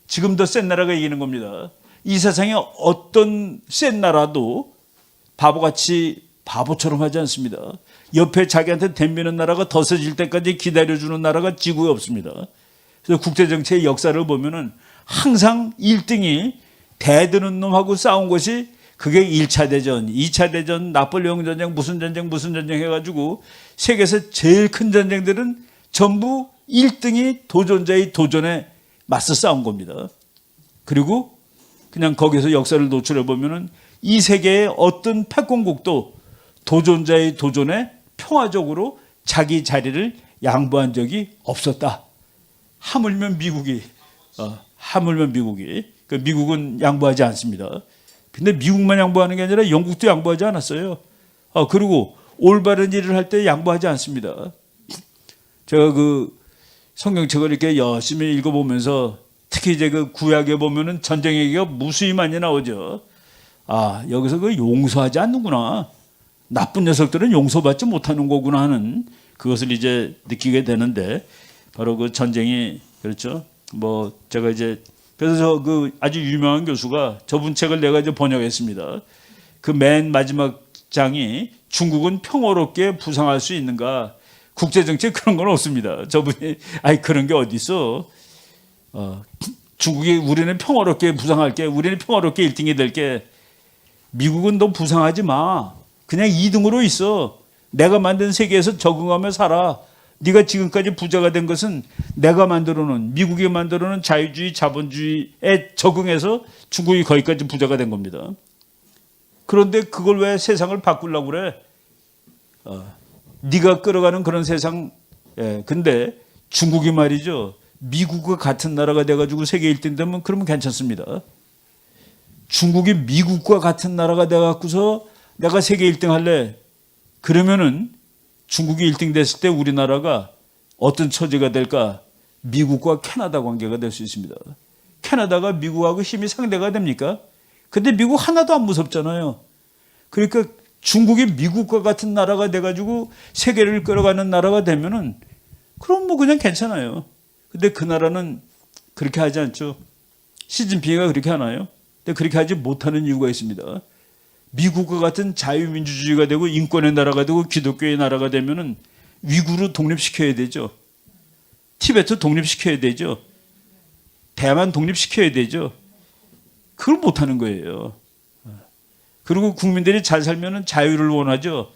[SPEAKER 1] 지금 더 센 나라가 이기는 겁니다. 이 세상에 어떤 센 나라도 바보처럼 하지 않습니다. 옆에 자기한테 덤비는 나라가 더 세질 때까지 기다려주는 나라가 지구에 없습니다. 그래서 국제정치의 역사를 보면은 항상 1등이 대드는 놈하고 싸운 것이 그게 1차 대전, 2차 대전, 나폴레옹 전쟁, 무슨 전쟁 해가지고 세계에서 제일 큰 전쟁들은 전부 1등이 도전자의 도전에 맞서 싸운 겁니다. 그리고 그냥 거기서 역사를 노출해 보면은 이 세계의 어떤 패권국도 도전자의 도전에 평화적으로 자기 자리를 양보한 적이 없었다. 하물며 미국이, 그 미국은 양보하지 않습니다. 근데 미국만 양보하는 게 아니라 영국도 양보하지 않았어요. 그리고 올바른 일을 할 때 양보하지 않습니다. 제가 그 성경책을 이렇게 열심히 읽어보면서 특히 이제 그 구약에 보면은 전쟁 얘기가 무수히 많이 나오죠. 여기서 그 용서하지 않는구나. 나쁜 녀석들은 용서받지 못하는 거구나 하는 그것을 이제 느끼게 되는데 바로 그 전쟁이 그렇죠. 뭐 제가 이제 그래서 그 아주 유명한 교수가 저분 책을 내가 이제 번역했습니다. 그 맨 마지막 장이 중국은 평화롭게 부상할 수 있는가? 국제정치에 그런 건 없습니다. 저분이 그런 게 어디 있어? 중국이 우리는 평화롭게 부상할게, 우리는 평화롭게 1등이 될게. 미국은 너 부상하지 마. 그냥 2등으로 있어. 내가 만든 세계에서 적응하며 살아. 네가 지금까지 부자가 된 것은 내가 만들어놓은 미국이 만들어놓은 자유주의 자본주의에 적응해서 중국이 거기까지 부자가 된 겁니다. 그런데 그걸 왜 세상을 바꾸려고 그래? 네가 끌어가는 그런 세상. 근데 중국이 말이죠. 미국과 같은 나라가 돼가지고 세계 1등 되면 그러면 괜찮습니다. 중국이 미국과 같은 나라가 돼갖고서 내가 세계 1등 할래. 그러면은 중국이 1등 됐을 때 우리나라가 어떤 처지가 될까? 미국과 캐나다 관계가 될 수 있습니다. 캐나다가 미국하고 힘이 상대가 됩니까? 근데 미국 하나도 안 무섭잖아요. 그러니까 중국이 미국과 같은 나라가 돼가지고 세계를 끌어가는 나라가 되면은 그럼 뭐 그냥 괜찮아요. 근데 그 나라는 그렇게 하지 않죠. 시진핑이가 그렇게 하나요? 근데 그렇게 하지 못하는 이유가 있습니다. 미국과 같은 자유민주주의가 되고 인권의 나라가 되고 기독교의 나라가 되면은 위구르 독립시켜야 되죠. 티베트 독립시켜야 되죠. 대만 독립시켜야 되죠. 그걸 못하는 거예요. 그리고 국민들이 잘 살면은 자유를 원하죠.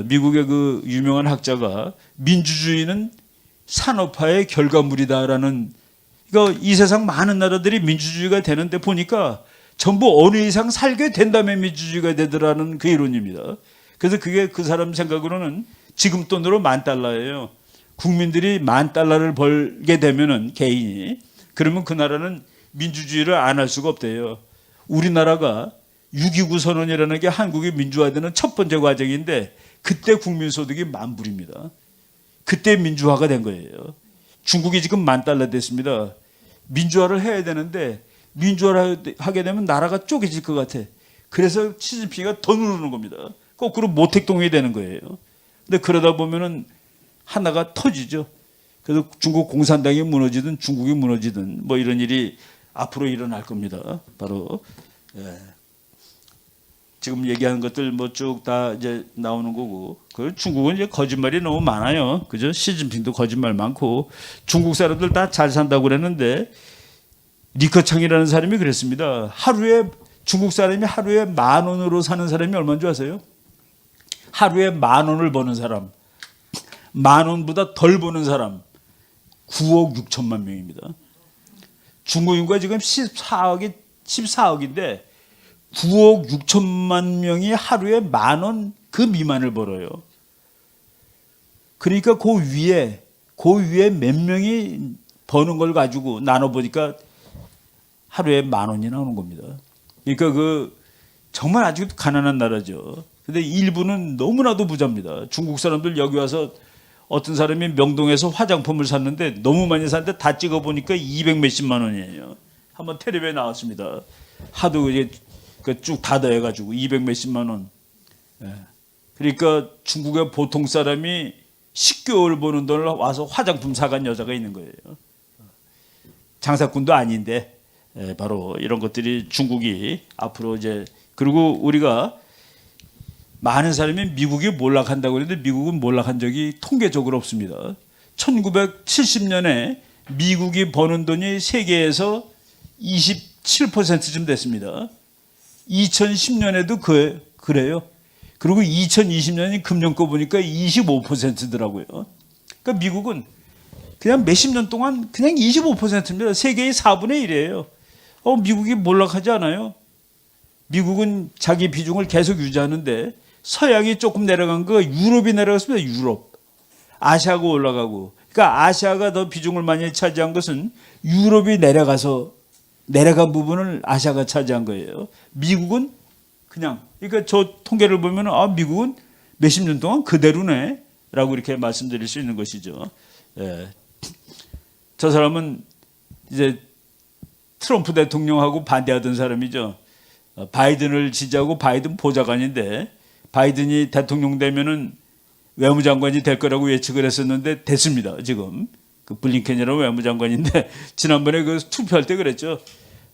[SPEAKER 1] 미국의 그 유명한 학자가 민주주의는 산업화의 결과물이다라는, 그러니까 이 세상 많은 나라들이 민주주의가 되는데 보니까 전부 어느 이상 살게 된다면 민주주의가 되더라는 그 이론입니다. 그래서 그게 그 사람 생각으로는 지금 돈으로 $10,000예요. 국민들이 $10,000를 벌게 되면은 개인이, 그러면 그 나라는 민주주의를 안 할 수가 없대요. 우리나라가 6.29 선언이라는 게 한국이 민주화되는 첫 번째 과정인데 그때 국민소득이 $10,000입니다. 그때 민주화가 된 거예요. 중국이 지금 $10,000 됐습니다. 민주화를 해야 되는데 민주화를 하게 되면 나라가 쪼개질 것 같아. 그래서 시진핑이가 더 누르는 겁니다. 거꾸로 모택동이 되는 거예요. 근데 그러다 보면은 하나가 터지죠. 그래서 중국 공산당이 무너지든 중국이 무너지든 뭐 이런 일이 앞으로 일어날 겁니다. 바로 지금 얘기하는 것들 뭐 쭉 다 이제 나오는 거고, 그 중국은 이제 거짓말이 너무 많아요. 그죠? 시진핑도 거짓말 많고 중국 사람들 다 잘 산다고 그랬는데 리커창이라는 사람이 그랬습니다. 중국 사람이 하루에 10,000원으로 사는 사람이 얼마인 줄 아세요? 하루에 10,000원을 버는 사람, 10,000원보다 덜 버는 사람 9억 6천만 명입니다. 중국 인구가 지금 14억인데 9억 6천만 명이 하루에 10,000원 그 미만을 벌어요. 그러니까 그 위에 몇 명이 버는 걸 가지고 나눠보니까 하루에 10,000원이 나오는 겁니다. 그러니까 정말 아주 가난한 나라죠. 근데 일부는 너무나도 부자입니다. 중국 사람들 여기 와서 어떤 사람이 명동에서 화장품을 샀는데 너무 많이 샀는데 다 찍어보니까 200 몇십만 원이에요. 한번 텔레비에 나왔습니다. 하도 이제 쭉 다 더해가지고 200 몇십만 원. 그러니까 중국의 보통 사람이 10개월 버는 돈을 와서 화장품 사간 여자가 있는 거예요. 장사꾼도 아닌데. 바로 이런 것들이 중국이 앞으로 이제, 그리고 우리가 많은 사람이 미국이 몰락한다고 그러는데 미국은 몰락한 적이 통계적으로 없습니다. 1970년에 미국이 버는 돈이 세계에서 27%쯤 됐습니다. 2010년에도 그래요. 그리고 2020년이 금년거 보니까 25%더라고요. 그러니까 미국은 그냥 몇십 년 동안 그냥 25%입니다. 세계의 4분의 1이에요. 미국이 몰락하지 않아요. 미국은 자기 비중을 계속 유지하는데 서양이 조금 내려간 거 유럽이 내려갔습니다. 유럽. 아시아가 올라가고. 그러니까 아시아가 더 비중을 많이 차지한 것은 유럽이 내려간 부분을 아시아가 차지한 거예요. 미국은 그냥 그러니까 저 통계를 보면 미국은 몇십 년 동안 그대로네 라고 이렇게 말씀드릴 수 있는 것이죠. 예. 저 사람은 이제 트럼프 대통령하고 반대하던 사람이죠. 바이든을 지지하고 바이든 보좌관인데 바이든이 대통령 되면은 외무장관이 될 거라고 예측을 했었는데 됐습니다. 지금 그 블링켄이라는 외무장관인데 지난번에 그 투표할 때 그랬죠.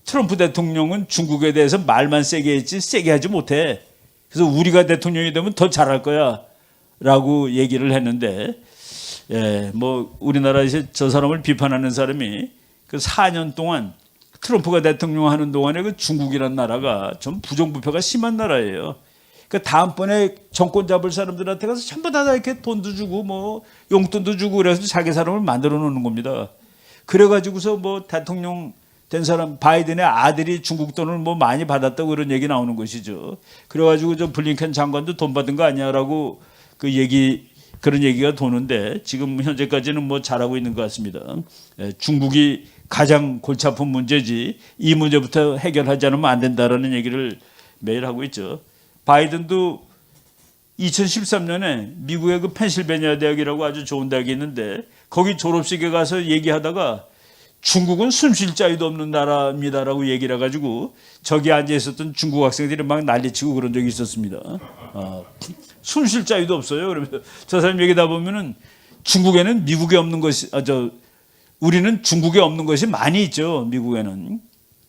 [SPEAKER 1] 트럼프 대통령은 중국에 대해서 말만 세게 했지 세게 하지 못해. 그래서 우리가 대통령이 되면 더 잘할 거야라고 얘기를 했는데, 뭐 우리나라에서 저 사람을 비판하는 사람이 그 4년 동안 트럼프가 대통령 하는 동안에 그 중국이라는 나라가 좀 부정부패가 심한 나라예요. 그 다음번에 정권 잡을 사람들한테 가서 전부 다 이렇게 돈도 주고 뭐 용돈도 주고 그래서 자기 사람을 만들어 놓는 겁니다. 그래가지고서 뭐 대통령 된 사람 바이든의 아들이 중국 돈을 뭐 많이 받았다고 그런 얘기 나오는 것이죠. 그래가지고 저 블링컨 장관도 돈 받은 거 아니야라고 그런 얘기가 도는데 지금 현재까지는 뭐 잘하고 있는 것 같습니다. 중국이 가장 골치 아픈 문제지 이 문제부터 해결하지 않으면 안 된다라는 얘기를 매일 하고 있죠. 바이든도 2013년에 미국의 그 펜실베니아 대학이라고 아주 좋은 대학이 있는데 거기 졸업식에 가서 얘기하다가 중국은 숨쉴 자유도 없는 나라입니다라고 얘기를 해가지고 저기 앉아 있었던 중국 학생들이 막 난리치고 그런 적이 있었습니다. 숨쉴 자유도 없어요. 그러면서 저 사람 얘기다 보면은 중국에는 미국에 없는 것이 우리는 중국에 없는 것이 많이 있죠. 미국에는.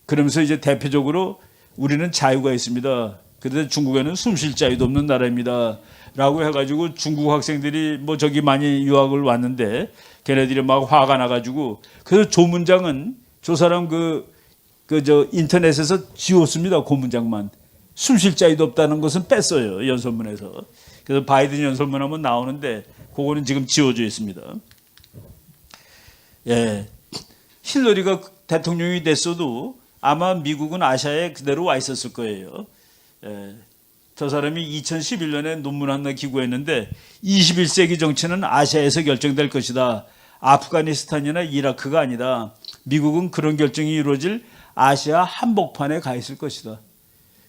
[SPEAKER 1] 그러면서 이제 대표적으로 우리는 자유가 있습니다. 그런데 중국에는 숨쉴 자유도 없는 나라입니다. 라고 해가지고 중국 학생들이 뭐 저기 많이 유학을 왔는데 걔네들이 막 화가 나가지고 그래서 조문장은 저 사람 인터넷에서 지웠습니다. 그 문장만. 숨쉴 자유도 없다는 것은 뺐어요. 연설문에서. 그래서 바이든 연설문 하면 나오는데 그거는 지금 지워져 있습니다. 예. 힐러리가 대통령이 됐어도 아마 미국은 아시아에 그대로 와 있었을 거예요. 예. 저 사람이 2011년에 논문 하나 기고했는데 21세기 정치는 아시아에서 결정될 것이다. 아프가니스탄이나 이라크가 아니다. 미국은 그런 결정이 이루어질 아시아 한복판에 가 있을 것이다.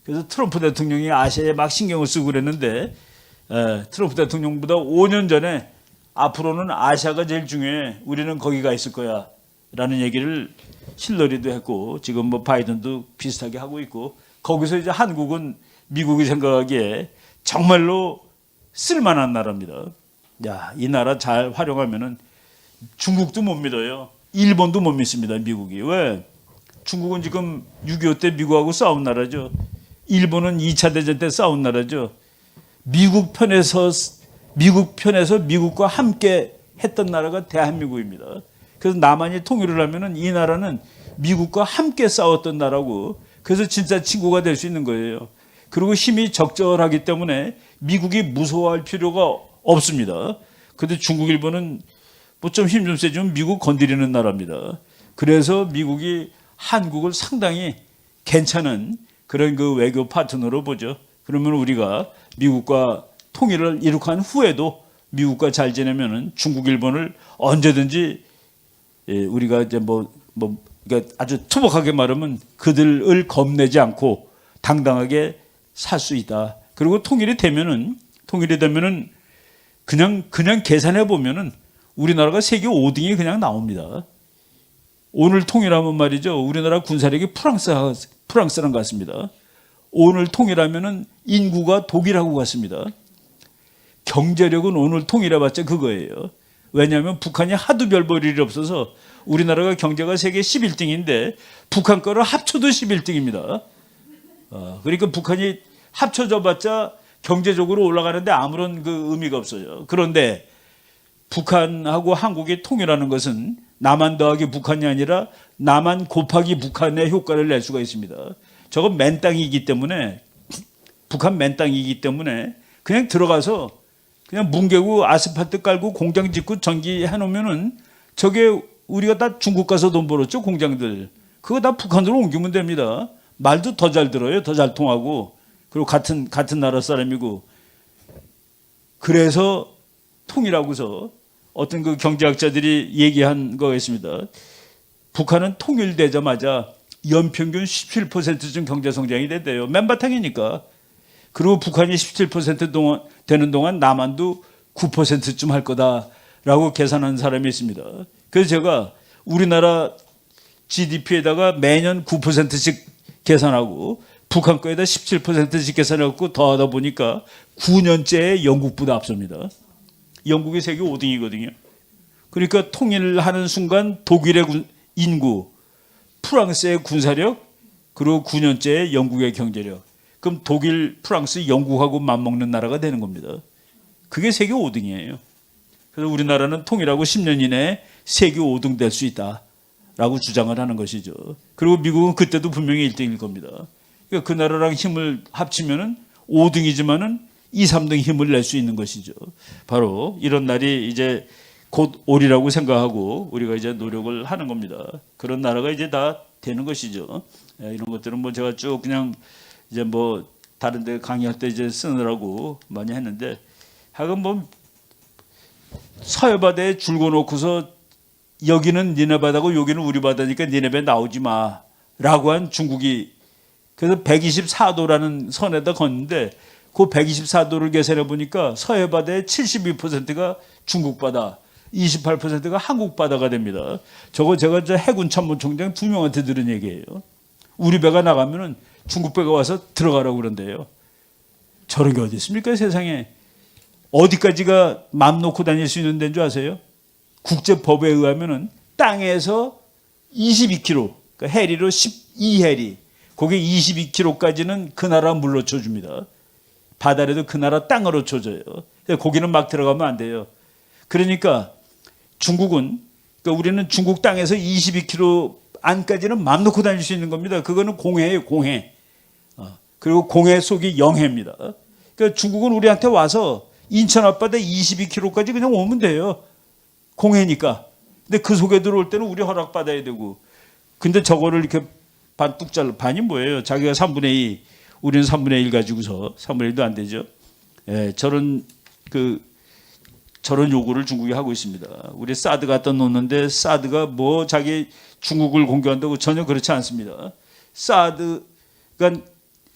[SPEAKER 1] 그래서 트럼프 대통령이 아시아에 막 신경을 쓰고 그랬는데 트럼프 대통령보다 5년 전에 앞으로는 아시아가 제일 중요해. 우리는 거기 가 있을 거야. 라는 얘기를 힐러리도 했고 지금 뭐 바이든도 비슷하게 하고 있고 거기서 이제 한국은 미국이 생각하기에 정말로 쓸만한 나라입니다. 야, 이 나라 잘 활용하면은 중국도 못 믿어요. 일본도 못 믿습니다. 미국이. 왜? 중국은 지금 6.25 때 미국하고 싸운 나라죠. 일본은 2차 대전 때 싸운 나라죠. 미국 편에서 미국과 함께 했던 나라가 대한민국입니다. 그래서 남한이 통일을 하면은 이 나라는 미국과 함께 싸웠던 나라고 그래서 진짜 친구가 될 수 있는 거예요. 그리고 힘이 적절하기 때문에 미국이 무서워할 필요가 없습니다. 그런데 중국, 일본은 뭐 좀 힘 좀 세지면 미국 건드리는 나라입니다. 그래서 미국이 한국을 상당히 괜찮은 그런 그 외교 파트너로 보죠. 그러면 우리가 미국과 통일을 이룩한 후에도 미국과 잘 지내면은 중국, 일본을 언제든지 우리가 이제 그러니까 아주 투박하게 말하면 그들을 겁내지 않고 당당하게 살 수 있다. 그리고 통일이 되면은 그냥 계산해 보면은 우리나라가 세계 5등이 그냥 나옵니다. 오늘 통일하면 말이죠. 우리나라 군사력이 프랑스랑 같습니다. 오늘 통일하면은 인구가 독일하고 같습니다. 경제력은 오늘 통일해봤자 그거예요. 왜냐하면 북한이 하도 별 볼 일이 없어서 우리나라가 경제가 세계 11등인데 북한 거를 합쳐도 11등입니다. 그러니까 북한이 합쳐져 봤자 경제적으로 올라가는데 아무런 그 의미가 없어요. 그런데 북한하고 한국이 통일하는 것은 남한 더하기 북한이 아니라 남한 곱하기 북한의 효과를 낼 수가 있습니다. 저건 맨 땅이기 때문에, 북한 맨 땅이기 때문에 그냥 들어가서 그냥 뭉개고 아스팔트 깔고 공장 짓고 전기 해놓으면은 저게 우리가 다 중국 가서 돈 벌었죠, 공장들. 그거 다 북한으로 옮기면 됩니다. 말도 더 잘 들어요, 더 잘 통하고. 그리고 같은 나라 사람이고. 그래서 통일하고서 어떤 그 경제학자들이 얘기한 거가 있습니다. 북한은 통일되자마자 연평균 17%쯤 경제 성장이 된대요. 맨바탕이니까. 그리고 북한이 17% 되는 동안 남한도 9%쯤 할 거다라고 계산한 사람이 있습니다. 그래서 제가 우리나라 GDP에다가 매년 9%씩 계산하고 북한 거에다 17%씩 계산해갖고 더하다 보니까 9년째에 영국보다 앞섭니다. 영국이 세계 5등이거든요. 그러니까 통일하는 순간 독일의 인구, 프랑스의 군사력, 그리고 9년째에 영국의 경제력. 그럼 독일, 프랑스, 영국하고 맞먹는 나라가 되는 겁니다. 그게 세계 5등이에요. 그래서 우리나라는 통일하고 10년 이내에 세계 5등 될 수 있다라고 주장을 하는 것이죠. 그리고 미국은 그때도 분명히 1등일 겁니다. 그러니까 그 나라랑 힘을 합치면은 5등이지만은 2, 3등 힘을 낼 수 있는 것이죠. 바로 이런 날이 이제 곧 오리라고 생각하고 우리가 이제 노력을 하는 겁니다. 그런 나라가 이제 다 되는 것이죠. 이런 것들은 뭐 제가 쭉 그냥 이제 뭐 다른 데 강의할 때 이제 쓰느라고 많이 했는데 하여간 뭐 서해 바다에 줄 거놓고서 여기는 니네 바다고 여기는 우리 바다니까 니네 배 나오지 마라고 한 중국이 그래서 124도라는 선에다 걷는데 그 124도를 계산해 보니까 서해 바다의 72%가 중국 바다, 28%가 한국 바다가 됩니다. 저거 제가 저 해군 참모총장 2명한테 들은 얘기예요. 우리 배가 나가면은 중국 배가 와서 들어가라고 그런대요. 저런 게 어디 있습니까, 세상에. 어디까지가 맘 놓고 다닐 수 있는 데인 줄 아세요? 국제법에 의하면은 땅에서 22km, 그러니까 해리로 12해리, 거기 22km까지는 그 나라 물로 쳐줍니다. 바다라도 그 나라 땅으로 쳐줘요. 거기는 막 들어가면 안 돼요. 그러니까 중국은, 그러니까 우리는 중국 땅에서 22km 안까지는 맘 놓고 다닐 수 있는 겁니다. 그거는 공해예요, 공해. 그리고 공해 속이 영해입니다. 그러니까 중국은 우리한테 와서 인천 앞바다 22km까지 그냥 오면 돼요. 공해니까. 근데 그 속에 들어올 때는 우리 허락받아야 되고. 근데 저거를 이렇게 반뚝 잘라, 반이 뭐예요? 자기가 3분의 2, 우리는 3분의 1 가지고서 3분의 1도 안 되죠. 예, 저런 요구를 중국이 하고 있습니다. 우리 사드 갖다 놓는데 사드가 뭐 자기 중국을 공격한다고 전혀 그렇지 않습니다. 그러니까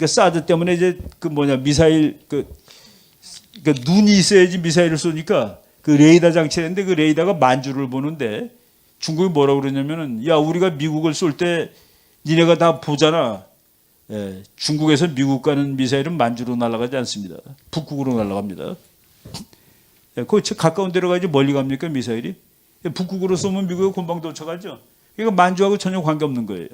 [SPEAKER 1] 사드 때문에 이제 미사일 눈이 있어야지 미사일을 쏘니까 그 레이더 장치를 했는데 그 레이더가 만주를 보는데 중국이 뭐라고 그러냐면은 야, 우리가 미국을 쏠 때 니네가 다 보잖아. 예, 중국에서 미국 가는 미사일은 만주로 날아가지 않습니다. 북극으로 날아갑니다. 예, 거기 가까운 데로 가야지 멀리 갑니까, 미사일이? 예, 북극으로 쏘면 미국에 금방 도착하죠. 그러니까 만주하고 전혀 관계없는 거예요.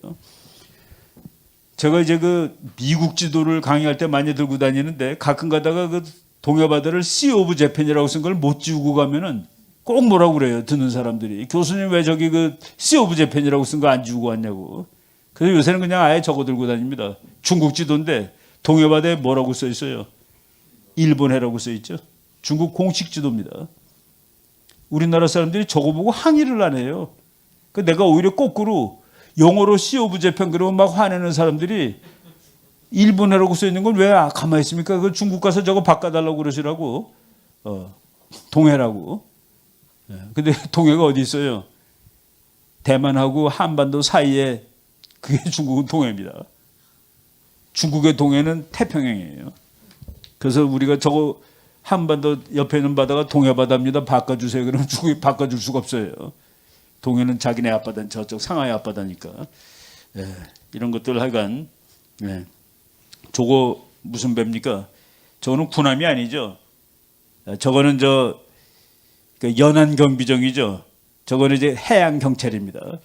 [SPEAKER 1] 제가 이제 그 미국 지도를 강의할 때 많이 들고 다니는데 가끔 가다가 그 동해바다를 Sea of Japan이라고 쓴 걸 못 지우고 가면은 꼭 뭐라고 그래요, 듣는 사람들이. 교수님 왜 저기 그 Sea of Japan이라고 쓴 거 안 지우고 왔냐고. 그래서 요새는 그냥 아예 적어 들고 다닙니다. 중국 지도인데 동해바다에 뭐라고 써 있어요? 일본해라고 써 있죠. 중국 공식 지도입니다. 우리나라 사람들이 저거 보고 항의를 안 해요. 그 내가 오히려 거꾸로 영어로 Sea of Japan 그러면 막 화내는 사람들이 일본해라고 써 있는 건 왜 가만히 있습니까? 그 중국 가서 저거 바꿔달라고 그러시라고. 동해라고. 근데 동해가 어디 있어요? 대만하고 한반도 사이에 그게 중국은 동해입니다. 중국의 동해는 태평양이에요. 그래서 우리가 저거 한반도 옆에 있는 바다가 동해바다입니다. 바꿔주세요. 그러면 중국이 바꿔줄 수가 없어요. 동해는 자기네 앞바다는 저쪽 상하이 앞바다니까. 이런 것들 하여간 저거 무슨 배입니까? 저거는 군함이 아니죠. 저거는 연안경비정이죠. 저거는 이제 해양경찰입니다.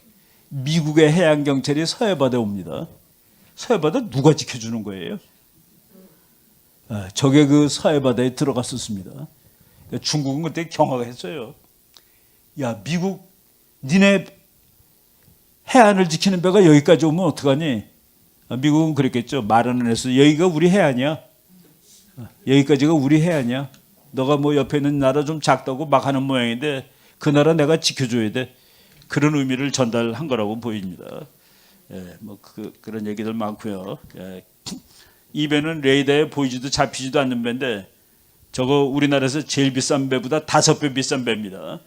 [SPEAKER 1] 미국의 해양경찰이 서해바다에 옵니다. 서해바다 누가 지켜주는 거예요? 저게 그 서해바다에 들어갔었습니다. 중국은 그때 경악했어요. 야, 미국 니네 해안을 지키는 배가 여기까지 오면 어떡하니? 미국은 그랬겠죠. 말은 안 했어. 여기가 우리 해안이야. 여기까지가 우리 해안이야. 너가 뭐 옆에 있는 나라 좀 작다고 막 하는 모양인데 그 나라 내가 지켜줘야 돼. 그런 의미를 전달한 거라고 보입니다. 뭐 그런 얘기들 많고요. 이 배는 레이더에 보이지도 잡히지도 않는 배인데 저거 우리나라에서 제일 비싼 배보다 5배 비싼 배입니다.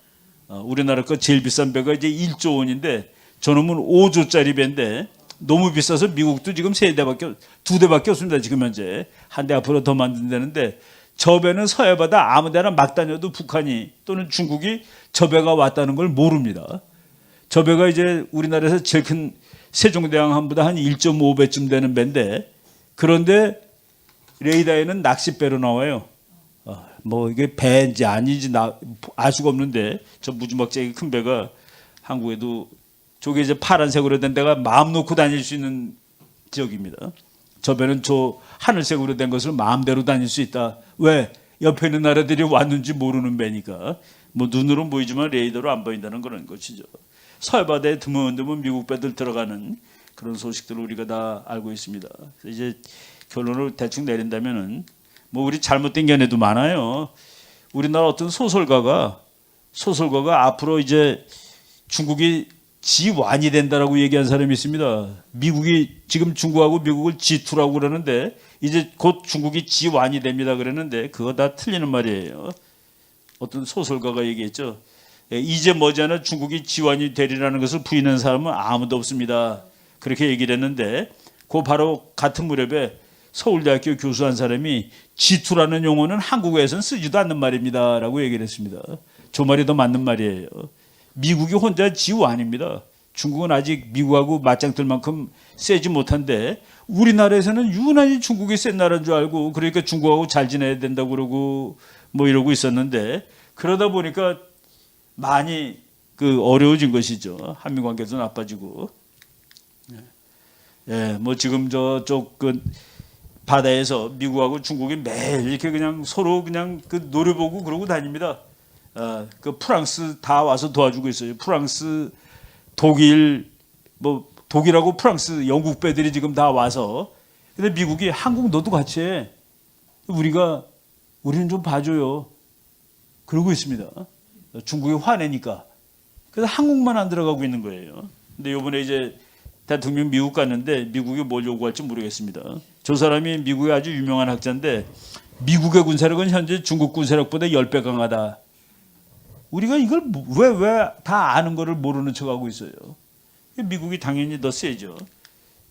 [SPEAKER 1] 우리나라 거 제일 비싼 배가 이제 1조 원인데 저놈은 5조짜리 배인데 너무 비싸서 미국도 지금 2대밖에 없습니다. 지금 현재 한 대 앞으로 더 만든다는데 저 배는 서해 바다 아무 데나 막 다녀도 북한이 또는 중국이 저 배가 왔다는 걸 모릅니다. 저 배가 이제 우리나라에서 제일 큰 세종대왕함보다 한 1.5배쯤 되는 배인데 그런데 레이더에는 낚싯배로 나와요. 뭐 이게 배인지 아닌지 알 수가 없는데 저 무지막지하게 큰 배가 한국에도 저게 이제 파란색으로 된 데가 마음 놓고 다닐 수 있는 지역입니다. 저 배는 저 하늘색으로 된 것을 마음대로 다닐 수 있다. 왜? 옆에 있는 나라들이 왔는지 모르는 배니까. 뭐 눈으로 보이지만 레이더로 안 보인다는 그런 것이죠. 서해바다에 드문드문 미국 배들 들어가는 그런 소식들을 우리가 다 알고 있습니다. 그래서 이제 결론을 대충 내린다면은 뭐 우리 잘못된 견해도 많아요. 우리나라 어떤 소설가가 앞으로 이제 중국이 지완이 된다라고 얘기한 사람이 있습니다. 미국이 지금 중국하고 미국을 G2라고 그러는데 이제 곧 중국이 지완이 됩니다 그랬는데 그거 다 틀리는 말이에요. 어떤 소설가가 얘기했죠. 이제 머지않아 중국이 지완이 되리라는 것을 부인하는 사람은 아무도 없습니다. 그렇게 얘기를 했는데 그 바로 같은 무렵에 서울대학교 교수한 사람이 G2라는 용어는 한국에서는 쓰지도 않는 말입니다 라고 얘기를 했습니다. 저 말이 더 맞는 말이에요. 미국이 혼자 G1입니다. 중국은 아직 미국하고 맞짱 뜰 만큼 세지 못한데 우리나라에서는 유난히 중국이 센 나라인 줄 알고 그러니까 중국하고 잘 지내야 된다고 그러고 뭐 이러고 있었는데 그러다 보니까 많이 어려워진 것이죠. 한미 관계도 나빠지고. 뭐 지금 저쪽 바다에서 미국하고 중국이 매일 이렇게 그냥 서로 그냥 노려보고 그러고 다닙니다. 프랑스 다 와서 도와주고 있어요. 프랑스, 독일, 뭐 독일하고 프랑스, 영국 배들이 지금 다 와서. 근데 미국이 한국 너도 같이 해. 우리는 좀 봐줘요. 그러고 있습니다. 중국이 화내니까. 그래서 한국만 안 들어가고 있는 거예요. 근데 이번에 이제 대통령 미국 갔는데 미국이 뭘 요구할지 모르겠습니다. 저 사람이 미국의 아주 유명한 학자인데 미국의 군사력은 현재 중국 군사력보다 10배 강하다. 우리가 이걸 왜 다 아는 거를 모르는 척하고 있어요. 미국이 당연히 더 세죠.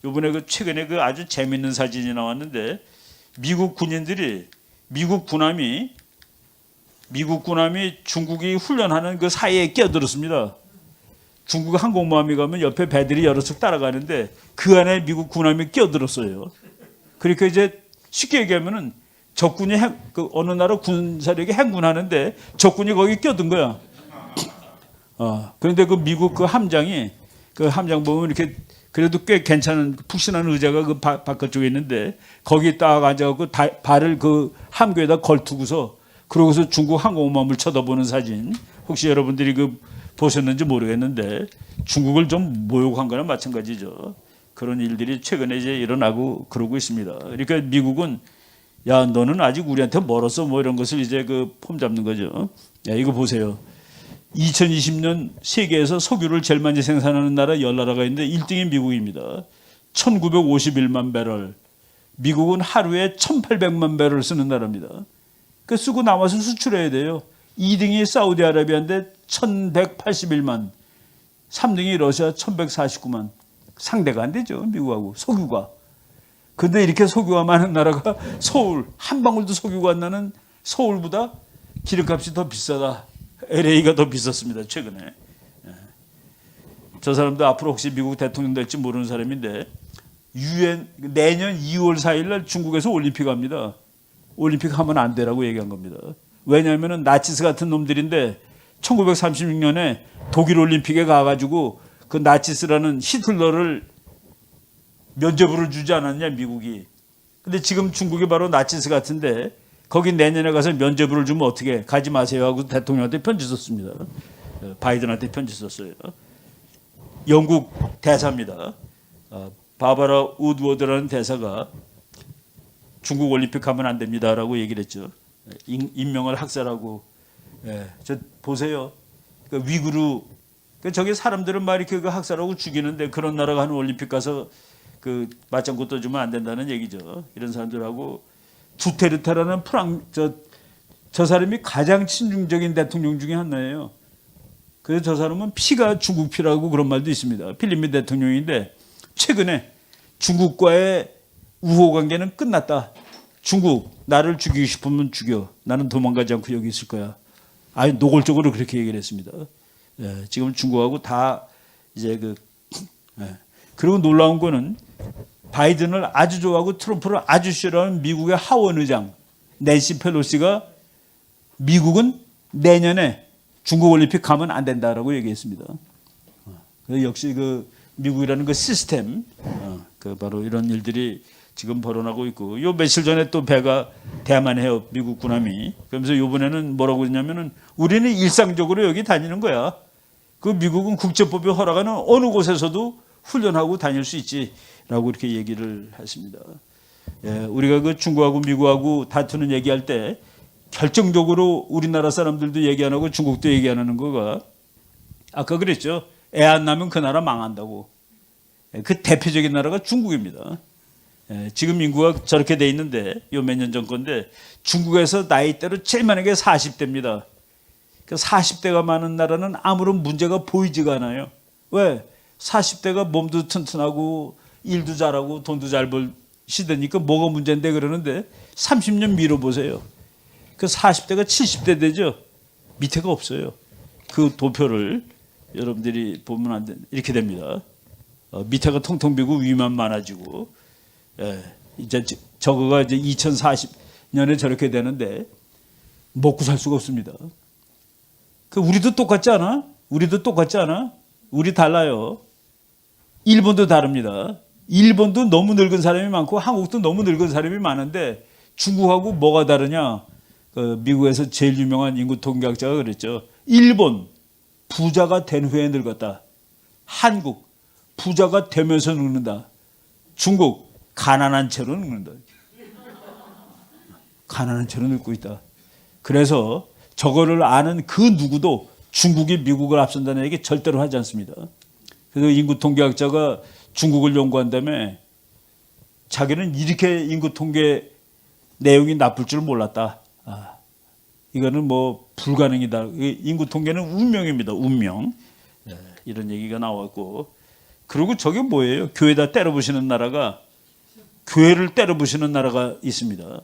[SPEAKER 1] 이번에 최근에 아주 재밌는 사진이 나왔는데 미국 군함이 중국이 훈련하는 그 사이에 끼어들었습니다. 중국 항공모함이 가면 옆에 배들이 여러 척 따라가는데 그 안에 미국 군함이 끼어들었어요. 그러니까 이제 쉽게 얘기하면은 적군이 어느 나라 군사력이 행군하는데 적군이 거기 끼어든 거야. 그런데 미국 함장이 함장 보면 이렇게 그래도 꽤 괜찮은 푹신한 의자가 바깥쪽에 있는데 거기 딱 앉아갖고 발을 함교에다 걸투고서 그러고서 중국 항공모함을 쳐다보는 사진. 혹시 여러분들이 보셨는지 모르겠는데 중국을 좀 모욕한 거나 마찬가지죠. 그런 일들이 최근에 이제 일어나고 그러고 있습니다. 그러니까 미국은 야 너는 아직 우리한테 멀었어 뭐 이런 것을 이제 폼 잡는 거죠. 야 이거 보세요. 2020년 세계에서 석유를 제일 많이 생산하는 나라 10나라가 있는데 1등이 미국입니다. 1951만 배럴. 미국은 하루에 1800만 배럴 쓰는 나라입니다. 그 쓰고 남아서 수출해야 돼요. 2등이 사우디아라비아인데 1181만. 3등이 러시아 1149만. 상대가 안 되죠. 미국하고 석유가. 근데 이렇게 석유가 많은 나라가 서울, 한 방울도 석유가 안 나는 서울보다 기름값이 더 비싸다. LA가 더 비쌌습니다. 최근에. 저 사람도 앞으로 혹시 미국 대통령 될지 모르는 사람인데 내년 2월 4일 날 중국에서 올림픽 합니다. 올림픽 하면 안 되라고 얘기한 겁니다. 왜냐하면 나치스 같은 놈들인데 1936년에 독일 올림픽에 가가지고 그 나치스라는 히틀러를 면죄부를 주지 않았냐 미국이. 근데 지금 중국이 바로 나치스 같은데 거기 내년에 가서 면죄부를 주면 어떻게 가지 마세요 하고 대통령한테 편지 썼습니다. 바이든한테 편지 썼어요. 영국 대사입니다. 바바라 우드워드라는 대사가 중국 올림픽 가면 안 됩니다라고 얘기를 했죠. 인명을 학살하고. 저 보세요. 그 위구르 저기 사람들은 막 이렇게 그 학살하고 죽이는데 그런 나라가 하는 올림픽 가서 그 맞장구 떠주면 안 된다는 얘기죠. 이런 사람들하고 두테르테라는 저 사람이 가장 친중적인 대통령 중에 하나예요. 그래서 저 사람은 피가 중국 피라고 그런 말도 있습니다. 필리핀 대통령인데 최근에 중국과의 우호 관계는 끝났다. 중국 나를 죽이고 싶으면 죽여. 나는 도망가지 않고 여기 있을 거야. 아니 노골적으로 그렇게 얘기를 했습니다. 지금 중국하고 다 이제 그리고 놀라운 거는 바이든을 아주 좋아하고 트럼프를 아주 싫어하는 미국의 하원 의장 낸시 펠로시가 미국은 내년에 중국 올림픽 가면 안 된다라고 얘기했습니다. 그래서 역시 그 미국이라는 그 시스템, 그 바로 이런 일들이 지금 벌어나고 있고, 요 며칠 전에 또 배가 대만해요 미국 군함이. 그러면서 이번에는 뭐라고 했냐면은 우리는 일상적으로 여기 다니는 거야. 그 미국은 국제법이 허락하는 어느 곳에서도 훈련하고 다닐 수 있지라고 이렇게 얘기를 했습니다. 우리가 그 중국하고 미국하고 다투는 얘기할 때 결정적으로 우리나라 사람들도 얘기 안 하고 중국도 얘기 안 하는 거가 아까 그랬죠. 애 안 낳으면 그 나라 망한다고. 그 대표적인 나라가 중국입니다. 지금 인구가 저렇게 돼 있는데 요 몇 년 전 건데 중국에서 나이대로 제일 많은 게 40대입니다. 그 40대가 많은 나라는 아무런 문제가 보이지가 않아요. 왜? 40대가 몸도 튼튼하고 일도 잘하고 돈도 잘 벌 시대니까 뭐가 문제인데 그러는데 30년 미뤄보세요. 그 40대가 70대 되죠. 밑에가 없어요. 그 도표를 여러분들이 보면 안 돼. 이렇게 됩니다. 밑에가 통통 비고 위만 많아지고 이제 저거가 이제 2040년에 저렇게 되는데 먹고 살 수가 없습니다. 그 우리도 똑같지 않아? 우리도 똑같지 않아? 우리 달라요. 일본도 다릅니다. 일본도 너무 늙은 사람이 많고 한국도 너무 늙은 사람이 많은데 중국하고 뭐가 다르냐? 그 미국에서 제일 유명한 인구 통계학자가 그랬죠. 일본 부자가 된 후에 늙었다. 한국 부자가 되면서 늙는다. 중국 가난한 채로 늙는다. 가난한 채로 늙고 있다. 그래서 저거를 아는 그 누구도 중국이 미국을 앞선다는 얘기 절대로 하지 않습니다. 그래서 인구 통계학자가 중국을 연구한 다음에 자기는 이렇게 인구 통계 내용이 나쁠 줄 몰랐다. 이거는 뭐 불가능이다. 인구 통계는 운명입니다. 운명. 이런 얘기가 나왔고, 그리고 저게 뭐예요? 교회다 때려부시는 나라가, 교회를 때려부시는 나라가 있습니다.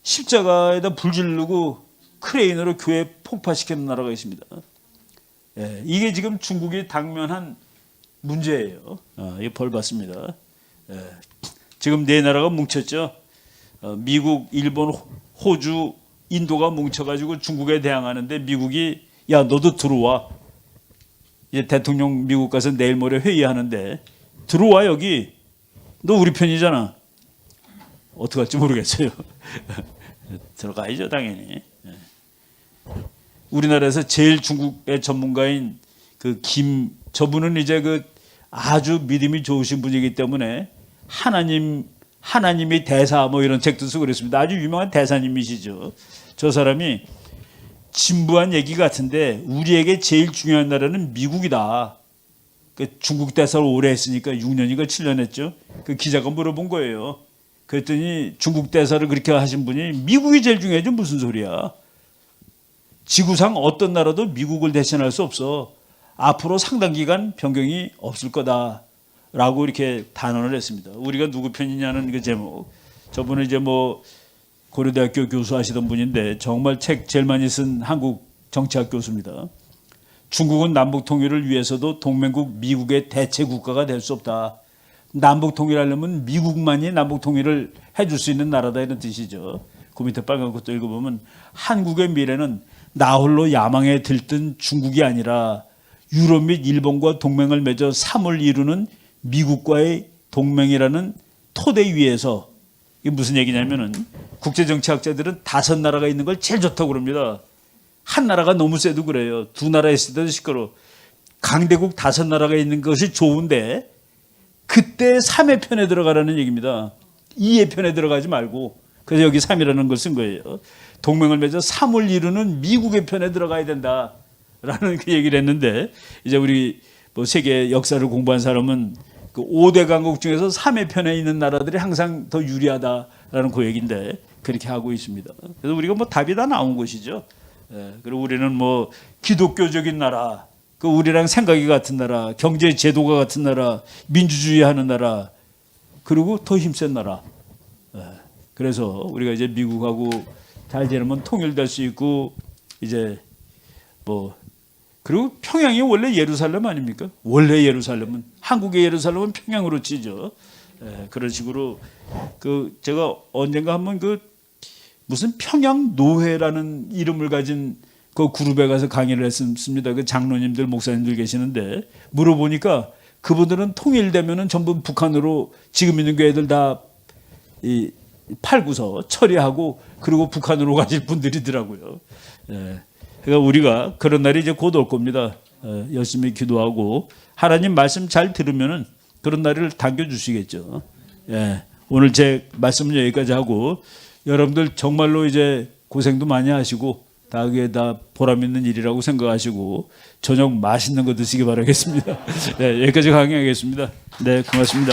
[SPEAKER 1] 십자가에다 불 지르고 크레인으로 교회 폭파시키는 나라가 있습니다. 이게 지금 중국이 당면한 문제예요. 이 벌 받습니다. 지금 네 나라가 뭉쳤죠. 미국, 일본, 호주, 인도가 뭉쳐가지고 중국에 대항하는데 미국이 야 너도 들어와. 이제 대통령 미국 가서 내일 모레 회의하는데 들어와 여기. 너 우리 편이잖아. 어떻게 할지 모르겠어요. 들어가야죠 당연히. 우리나라에서 제일 중국의 전문가인 그 저분은 이제 그 아주 믿음이 좋으신 분이기 때문에 하나님이 대사 뭐 이런 책도 쓰고 그랬습니다. 아주 유명한 대사님이시죠. 저 사람이 진부한 얘기 같은데 우리에게 제일 중요한 나라는 미국이다. 그 중국 대사를 오래 했으니까 6년인가 7년 했죠. 그 기자가 물어본 거예요. 그랬더니 중국 대사를 그렇게 하신 분이 미국이 제일 중요하죠. 무슨 소리야. 지구상 어떤 나라도 미국을 대신할 수 없어. 앞으로 상당 기간 변경이 없을 거다라고 이렇게 단언을 했습니다. 우리가 누구 편이냐는 그 제목. 저분은 이제 뭐 고려대학교 교수하시던 분인데 정말 책 제일 많이 쓴 한국 정치학 교수입니다. 중국은 남북 통일을 위해서도 동맹국 미국의 대체 국가가 될 수 없다. 남북 통일하려면 미국만이 남북 통일을 해줄 수 있는 나라다 이런 뜻이죠. 그 밑에 빨간 것도 읽어보면 한국의 미래는 나 홀로 야망에 들뜬 중국이 아니라 유럽 및 일본과 동맹을 맺어 삼을 이루는 미국과의 동맹이라는 토대 위에서, 이게 무슨 얘기냐면은 국제정치학자들은 5나라가 있는 걸 제일 좋다고 그럽니다. 한 나라가 너무 세도 그래요. 2나라 있을 때도 시끄러워. 강대국 5나라가 있는 것이 좋은데 그때 3의 편에 들어가라는 얘기입니다. 2의 편에 들어가지 말고. 그래서 여기 3이라는 걸 쓴 거예요. 동맹을 맺어 3을 이루는 미국의 편에 들어가야 된다라는 그 얘기를 했는데, 이제 우리 뭐 세계 역사를 공부한 사람은 그 5대 강국 중에서 3의 편에 있는 나라들이 항상 더 유리하다라는 그 얘기인데 그렇게 하고 있습니다. 그래서 우리가 뭐 답이 다 나온 것이죠. 그리고 우리는 뭐 기독교적인 나라, 그 우리랑 생각이 같은 나라, 경제 제도가 같은 나라, 민주주의 하는 나라, 그리고 더 힘센 나라. 그래서 우리가 이제 미국하고 잘 지내면 통일될 수 있고, 이제 뭐 그리고 평양이 원래 예루살렘 아닙니까? 원래 예루살렘은, 한국의 예루살렘은 평양으로 치죠. 그런 식으로 그 제가 언젠가 한번 그 무슨 평양 노회라는 이름을 가진 그 그룹에 가서 강의를 했습니다. 그 장로님들, 목사님들 계시는데 물어보니까 그분들은 통일되면은 전부 북한으로 지금 있는 교회들 다 팔고서 처리하고 그리고 북한으로 가실 분들이더라고요. 그러니까 우리가 그런 날이 이제 곧 올 겁니다. 열심히 기도하고 하나님 말씀 잘 들으면은 그런 날을 당겨주시겠죠. 오늘 제 말씀은 여기까지 하고, 여러분들 정말로 이제 고생도 많이 하시고 다 그게 다 보람 있는 일이라고 생각하시고 저녁 맛있는 거 드시기 바라겠습니다. 여기까지 강의하겠습니다. 네, 고맙습니다.